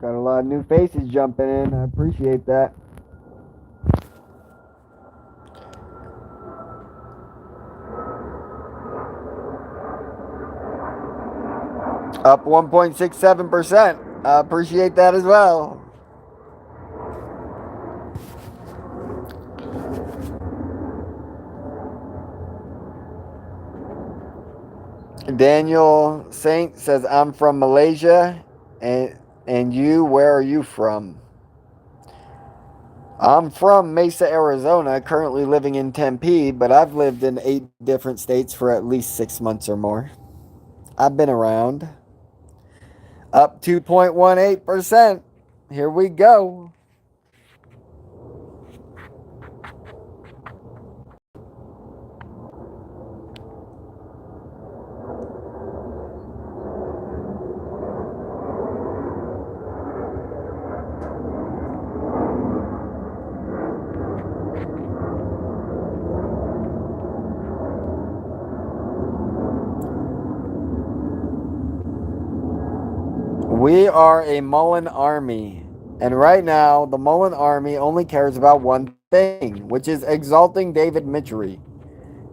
Got a lot of new faces jumping in. I appreciate that. Up 1.67%. I appreciate that as well. Daniel Saint says, I'm from Malaysia. And you, where are you from? I'm from Mesa, Arizona, currently living in Tempe, but I've lived in 8 different states for at least 6 months or more. I've been around. Up 2.18%. Here we go. We are a Mullen army. And right now, the Mullen army only cares about one thing, which is exalting David Mitchery.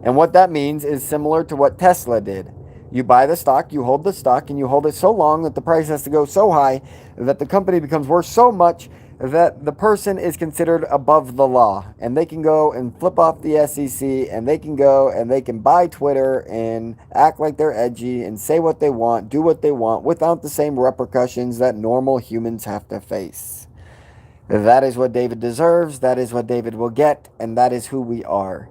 And what that means is similar to what Tesla did. You buy the stock, you hold the stock, and you hold it so long that the price has to go so high that the company becomes worth so much that the person is considered above the law. And they can go and flip off the SEC, and they can go and they can buy Twitter and act like they're edgy and say what they want, do what they want, without the same repercussions that normal humans have to face. That is what David deserves, that is what David will get, and that is who we are.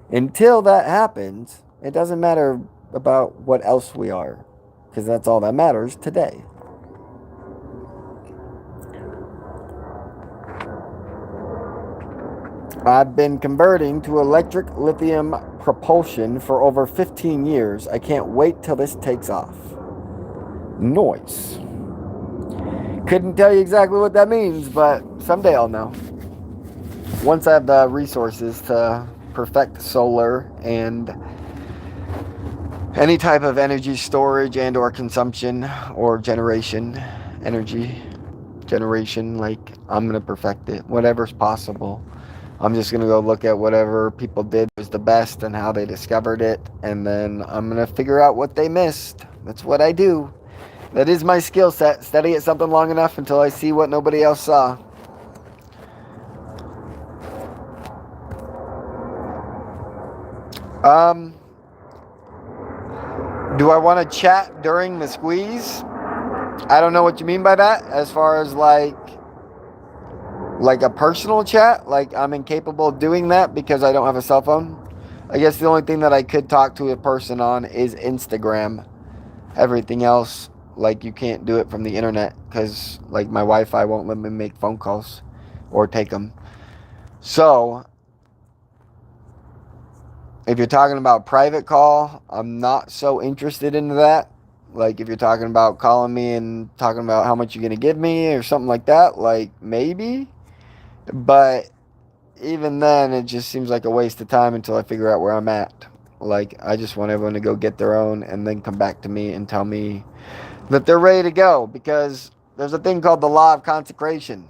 Until that happens, it doesn't matter about what else we are, because that's all that matters today. I've been converting to electric lithium propulsion for over 15 years. I can't wait till this takes off. Noise. Couldn't tell you exactly what that means, but someday I'll know. Once I have the resources to perfect solar and any type of energy storage and or consumption or generation, energy generation, like I'm going to perfect it, whatever's possible. I'm just going to go look at whatever people did was the best and how they discovered it, and then I'm going to figure out what they missed. That's what I do. That is my skill set. Study at something long enough until I see what nobody else saw. Do I want to chat during the squeeze? I don't know what you mean by that. As far as like a personal chat, like I'm incapable of doing that because I don't have a cell phone. I guess the only thing that I could talk to a person on is Instagram. Everything else, like you can't do it from the internet because like my Wi-Fi won't let me make phone calls or take them. So if you're talking about private call, I'm not so interested in that. Like, if you're talking about calling me and talking about how much you're going to give me or something like that, like, maybe. But even then, it just seems like a waste of time until I figure out where I'm at. Like, I just want everyone to go get their own and then come back to me and tell me that they're ready to go. Because there's a thing called the law of consecration.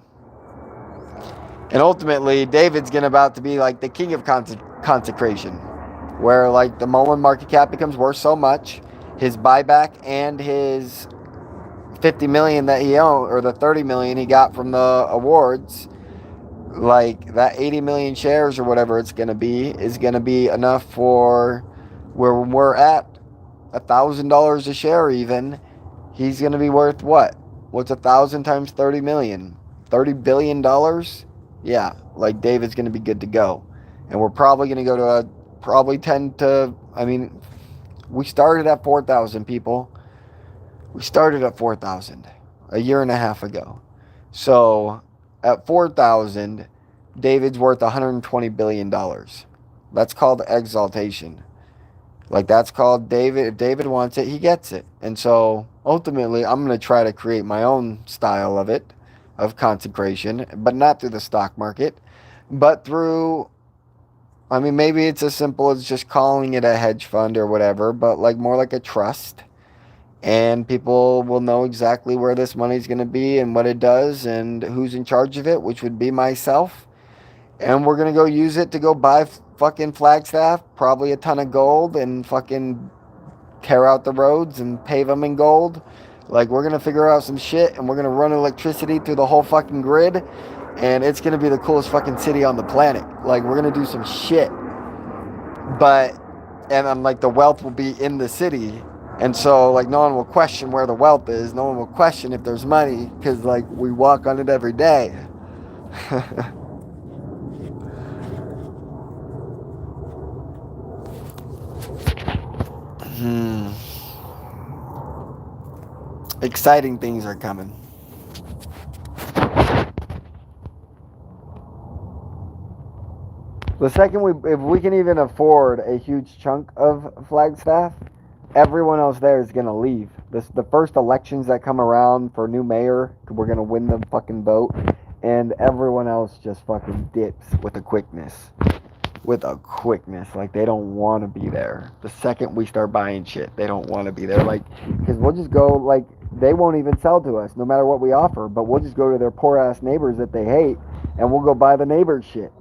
And ultimately, David's going to about to be like the king of consecration. Where, like, the Mullen market cap becomes worth so much. His buyback and his 50 million that he owned, or the 30 million he got from the awards, like that 80 million shares or whatever it's going to be, is going to be enough for where we're at $1,000 a share. Even he's going to be worth what? What's 1,000 times 30 million? $30 billion. Yeah, like David's going to be good to go, and we're probably going to go to a probably 10 to. I mean, we started at 4,000 people. We started at 4,000 a year and a half ago. So at 4,000, David's worth $120 billion. That's called exaltation. Like, that's called David. If David wants it, he gets it. And so ultimately, I'm going to try to create my own style of it, of consecration, but not through the stock market, but through, I mean, maybe it's as simple as just calling it a hedge fund or whatever, but like more like a trust. And people will know exactly where this money's going to be and what it does and who's in charge of it, which would be myself. And we're going to go use it to go buy fucking Flagstaff, probably a ton of gold, and fucking tear out the roads and pave them in gold. Like, we're going to figure out some shit, and we're going to run electricity through the whole fucking grid. And it's going to be the coolest fucking city on the planet. Like, we're going to do some shit. But, and I'm like, the wealth will be in the city. And so, like, no one will question where the wealth is. No one will question if there's money, because, like, we walk on it every day. Exciting things are coming. The second if we can even afford a huge chunk of Flagstaff, everyone else there is gonna leave. The first elections that come around for new mayor, we're gonna win the fucking vote, and everyone else just fucking dips with a quickness. Like, they don't want to be there. The second we start buying shit, they don't want to be there. Like, because we'll just go, like, they won't even sell to us no matter what we offer, but we'll just go to their poor ass neighbors that they hate, and we'll go buy the neighbors shit.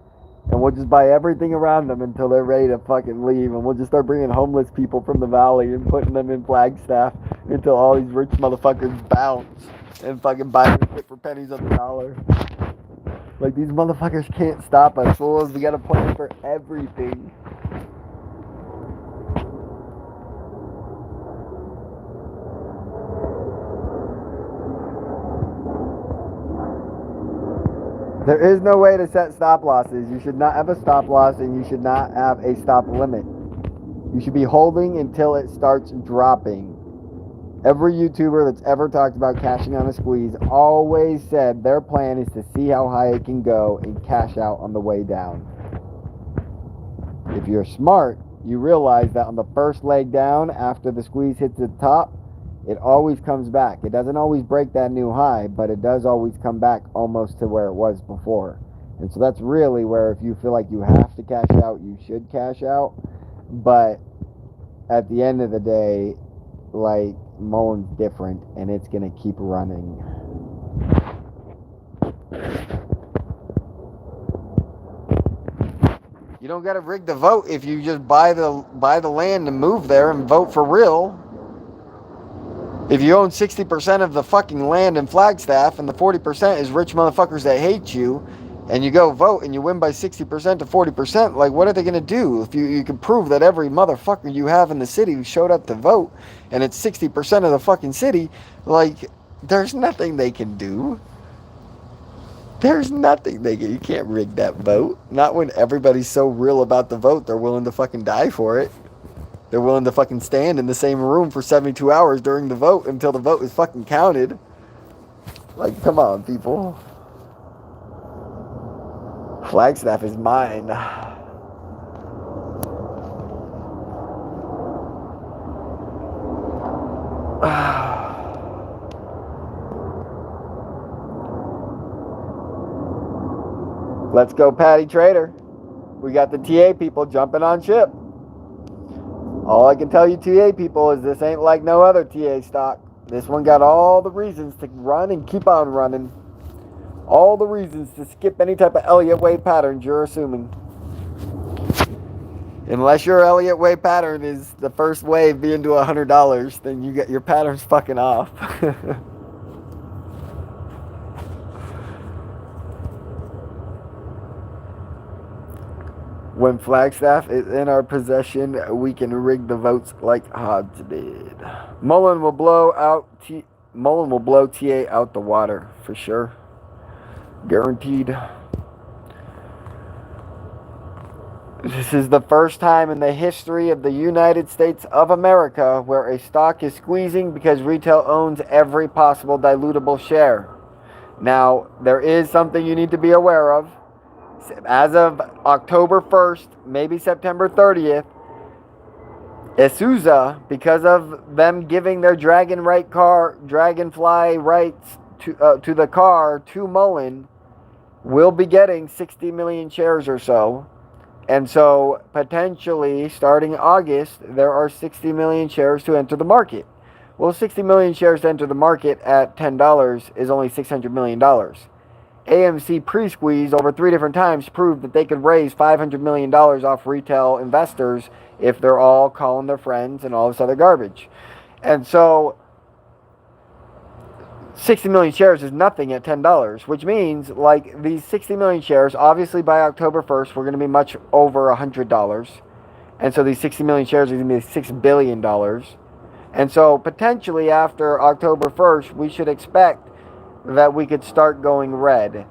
And we'll just buy everything around them until they're ready to fucking leave. And we'll just start bringing homeless people from the valley and putting them in Flagstaff until all these rich motherfuckers bounce and fucking buy their shit for pennies on the dollar. Like, these motherfuckers can't stop us, fools. We got a plan for everything. There is no way to set stop losses. You should not have a stop loss, and you should not have a stop limit. You should be holding until it starts dropping. Every YouTuber that's ever talked about cashing on a squeeze always said their plan is to see how high it can go and cash out on the way down. If you're smart, you realize that on the first leg down, after the squeeze hits the top, it always comes back. It doesn't always break that new high, but it does always come back almost to where it was before. And so that's really where, if you feel like you have to cash out, you should cash out. But at the end of the day, like, Mullen's different, and it's going to keep running. You don't got to rig the vote if you just buy the land and move there and vote for real. If you own 60% of the fucking land in Flagstaff and the 40% is rich motherfuckers that hate you, and you go vote and you win by 60% to 40%, like, what are they going to do? If you can prove that every motherfucker you have in the city who showed up to vote, and it's 60% of the fucking city, like, there's nothing they can do. There's nothing you can't rig that vote. Not when everybody's so real about the vote, they're willing to fucking die for it. They're willing to fucking stand in the same room for 72 hours during the vote until the vote is fucking counted. Like, come on, people. Flagstaff is mine. Let's go, Patty Trader. We got the TA people jumping on ship. All I can tell you, TA people, is this ain't like no other TA stock. This one got all the reasons to run and keep on running. All the reasons to skip any type of Elliott wave patterns you're assuming. Unless your Elliott wave pattern is the first wave being to $100, then you get your pattern's fucking off. When Flagstaff is in our possession, we can rig the votes like Hodge did. Mullen will blow TA out the water for sure, guaranteed. This is the first time in the history of the United States of America where a stock is squeezing because retail owns every possible dilutable share. Now, there is something you need to be aware of. As of October 1st, maybe September 30th, Isuza, because of them giving their Dragonfly rights to the car to Mullen, will be getting 60 million shares or so. And so, potentially, starting August, there are 60 million shares to enter the market. Well, 60 million shares to enter the market at $10 is only $600 million. AMC pre-squeeze over 3 different times proved that they could raise $500 million off retail investors if they're all calling their friends and all this other garbage. And so 60 million shares is nothing at $10, which means like these 60 million shares, obviously by October 1st, we're going to be much over $100. And so these 60 million shares are going to be $6 billion. And so potentially after October 1st, we should expect that we could start going red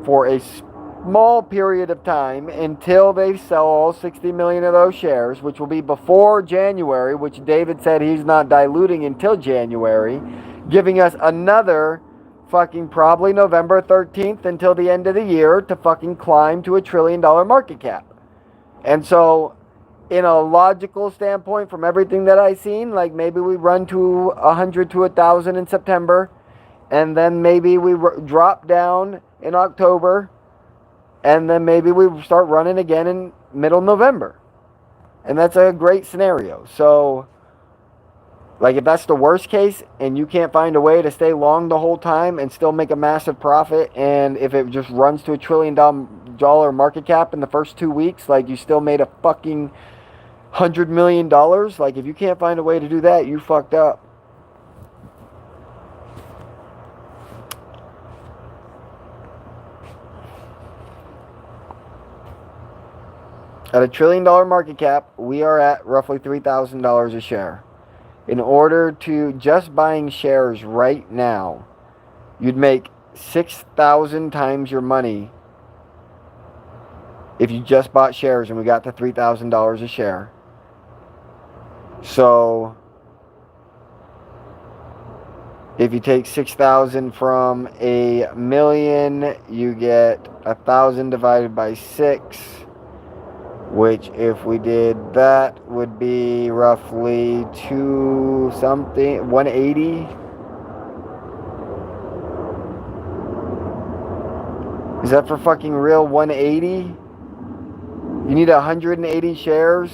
for a small period of time until they sell all 60 million of those shares, which will be before January, which David said he's not diluting until January, giving us another fucking probably November 13th until the end of the year to fucking climb to $1 trillion market cap. And so in a logical standpoint from everything that I've seen, like maybe we run to 100 to 1,000 in September, and then maybe we drop down in October, and then maybe we start running again in middle November. And that's a great scenario. So, like, if that's the worst case, and you can't find a way to stay long the whole time and still make a massive profit, and if it just runs to $1 trillion market cap in the first 2 weeks, like, you still made a fucking $100 million, like, if you can't find a way to do that, you fucked up. At $1 trillion market cap, we are at roughly $3,000 a share. In order to just buying shares right now, you'd make 6,000 times your money if you just bought shares and we got to $3,000 a share. So, if you take 6,000 from a million, you get 1,000 divided by 6. Which, if we did that, would be roughly 180. Is that for fucking real? 180? You need 180 shares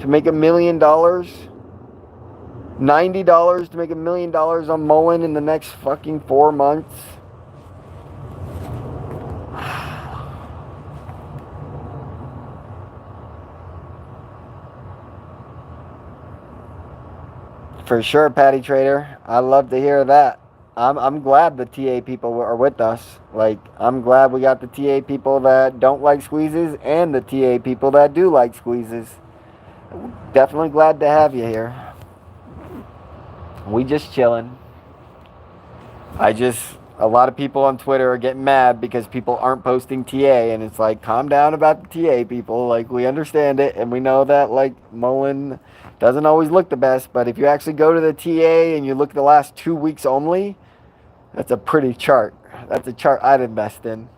to make $1 million? $90 to make $1 million on Mullen in the next fucking 4 months? For sure, Patty Trader. I love to hear that. I'm glad the TA people are with us. Like, I'm glad we got the TA people that don't like squeezes and the TA people that do like squeezes. Definitely glad to have you here. We just chilling. A lot of people on Twitter are getting mad because people aren't posting TA, and it's like, calm down about the TA people. Like, we understand it, and we know that, like, Mullen doesn't always look the best, but if you actually go to the TA and you look at the last 2 weeks only, that's a pretty chart. That's a chart I'd invest in.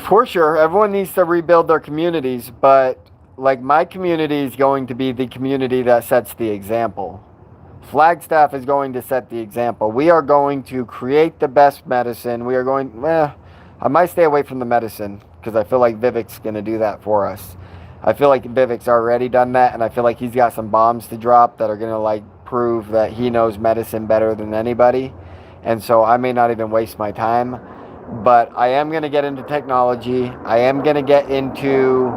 For sure, everyone needs to rebuild their communities, but like my community is going to be the community that sets the example. Flagstaff is going to set the example. We are going to create the best medicine. We are going, I might stay away from the medicine because I feel like Vivek's going to do that for us. I feel like Vivek's already done that, and I feel like he's got some bombs to drop that are going to like prove that he knows medicine better than anybody. And so I may not even waste my time, but I am going to get into technology. I am going to get into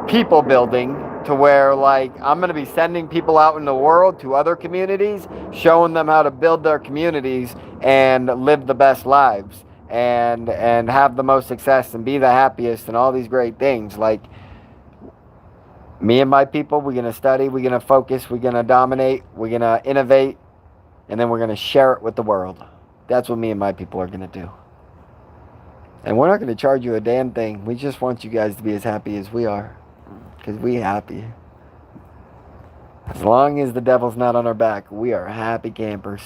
people building to where like I'm going to be sending people out in the world to other communities, showing them how to build their communities and live the best lives and have the most success and be the happiest and all these great things. Like me and my people, we're going to study, we're going to focus, we're going to dominate, we're going to innovate, and then we're going to share it with the world. That's what me and my people are going to do. And we're not going to charge you a damn thing. We just want you guys to be as happy as we are. Because we happy. As long as the devil's not on our back, we are happy campers.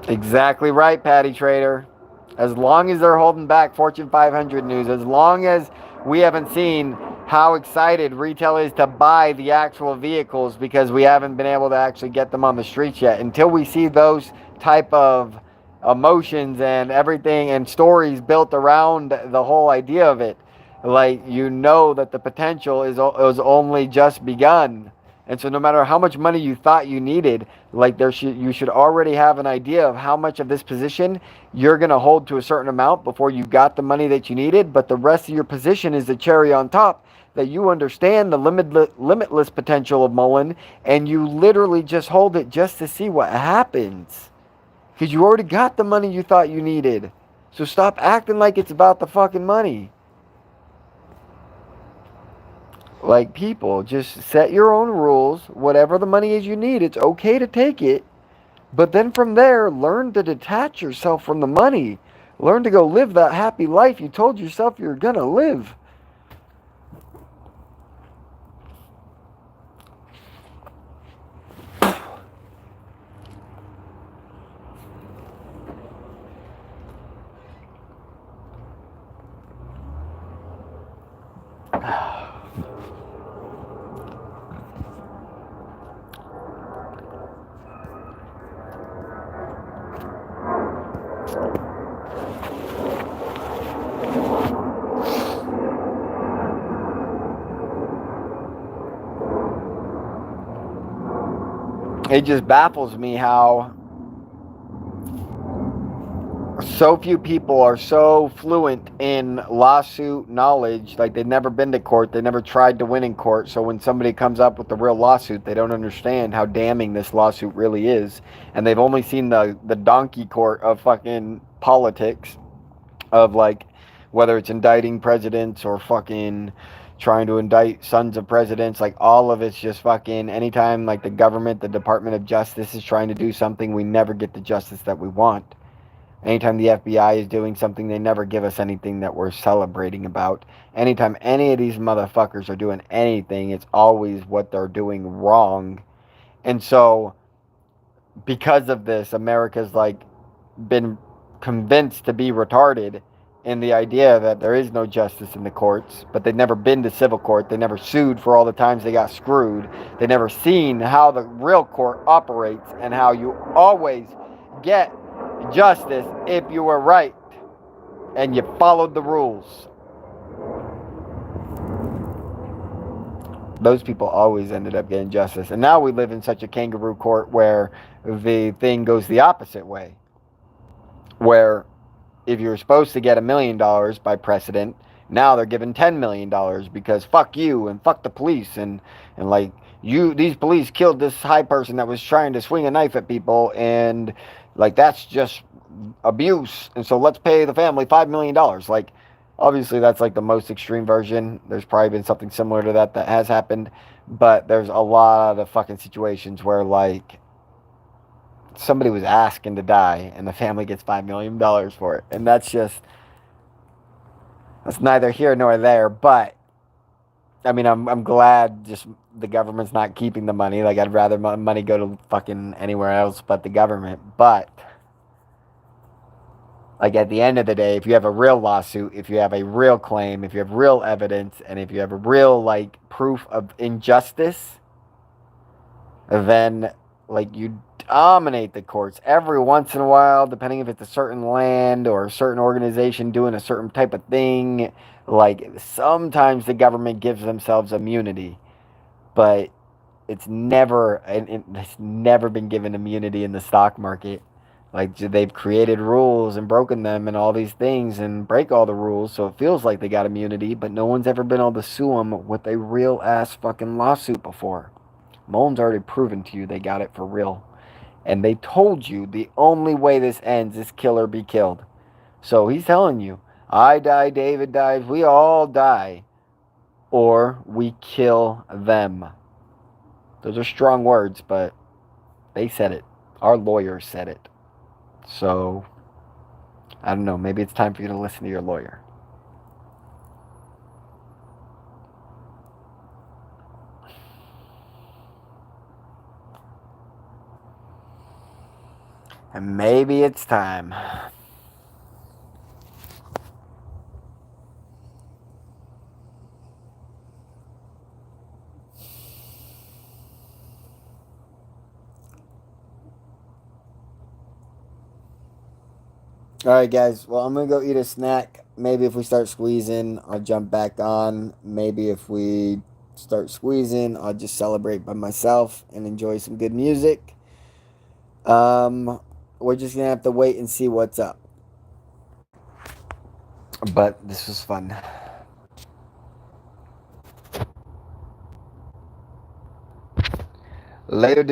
Exactly right, Patty Trader. As long as they're holding back Fortune 500 news, as long as we haven't seen how excited retail is to buy the actual vehicles because we haven't been able to actually get them on the streets yet. Until we see those type of emotions and everything and stories built around the whole idea of it, like, you know that the potential is only just begun. And so no matter how much money you thought you needed, like you should already have an idea of how much of this position you're going to hold to a certain amount before you got the money that you needed. But the rest of your position is the cherry on top, that you understand the limitless potential of Mullen, and you literally just hold it just to see what happens. Because you already got the money you thought you needed. So stop acting like it's about the fucking money. Like, people, just set your own rules. Whatever the money is you need, it's okay to take it. But then from there, learn to detach yourself from the money. Learn to go live that happy life you told yourself you're going to live. It just baffles me how so few people are so fluent in lawsuit knowledge. Like, they've never been to court. They never tried to win in court. So when somebody comes up with a real lawsuit, they don't understand how damning this lawsuit really is. And they've only seen the donkey court of fucking politics, of like whether it's indicting presidents or fucking trying to indict sons of presidents. Like, all of it's just fucking, anytime like the government, the Department of Justice is trying to do something, we never get the justice that we want. Anytime the FBI is doing something, they never give us anything that we're celebrating about. Anytime any of these motherfuckers are doing anything, it's always what they're doing wrong. And so because of this, America's like been convinced to be retarded in the idea that there is no justice in the courts, but they've never been to civil court. They never sued for all the times they got screwed. They never seen how the real court operates and how you always get justice if you were right and you followed the rules. Those people always ended up getting justice. And now we live in such a kangaroo court where the thing goes the opposite way, where if you're supposed to get $1 million by precedent, now they're given $10 million because fuck you and fuck the police and like, these police killed this high person that was trying to swing a knife at people, and like, that's just abuse, and so let's pay the family $5 million. Like, obviously that's like the most extreme version. There's probably been something similar to that has happened, but there's a lot of fucking situations where like somebody was asking to die and the family gets $5 million for it. And that's neither here nor there. But I mean, I'm glad just the government's not keeping the money. Like, I'd rather money go to fucking anywhere else but the government. But, like, at the end of the day, if you have a real lawsuit, if you have a real claim, if you have real evidence, and if you have a real, like, proof of injustice, then, like, you dominate the courts. Every once in a while, depending if it's a certain land or a certain organization doing a certain type of thing, like, sometimes the government gives themselves immunity. But it's never been given immunity in the stock market. Like, they've created rules and broken them and all these things and break all the rules, so it feels like they got immunity, but no one's ever been able to sue them with a real ass fucking lawsuit before. Mullen's already proven to you they got it for real. And they told you the only way this ends is kill or be killed. So he's telling you, I die, David dies, we all die, or we kill them. Those are strong words, but they said it. Our lawyers said it. So, I don't know. Maybe it's time for you to listen to your lawyer. And maybe it's time. All right, guys. Well, I'm going to go eat a snack. Maybe if we start squeezing, I'll jump back on. Maybe if we start squeezing, I'll just celebrate by myself and enjoy some good music. We're just going to have to wait and see what's up. But this was fun. Later, dude.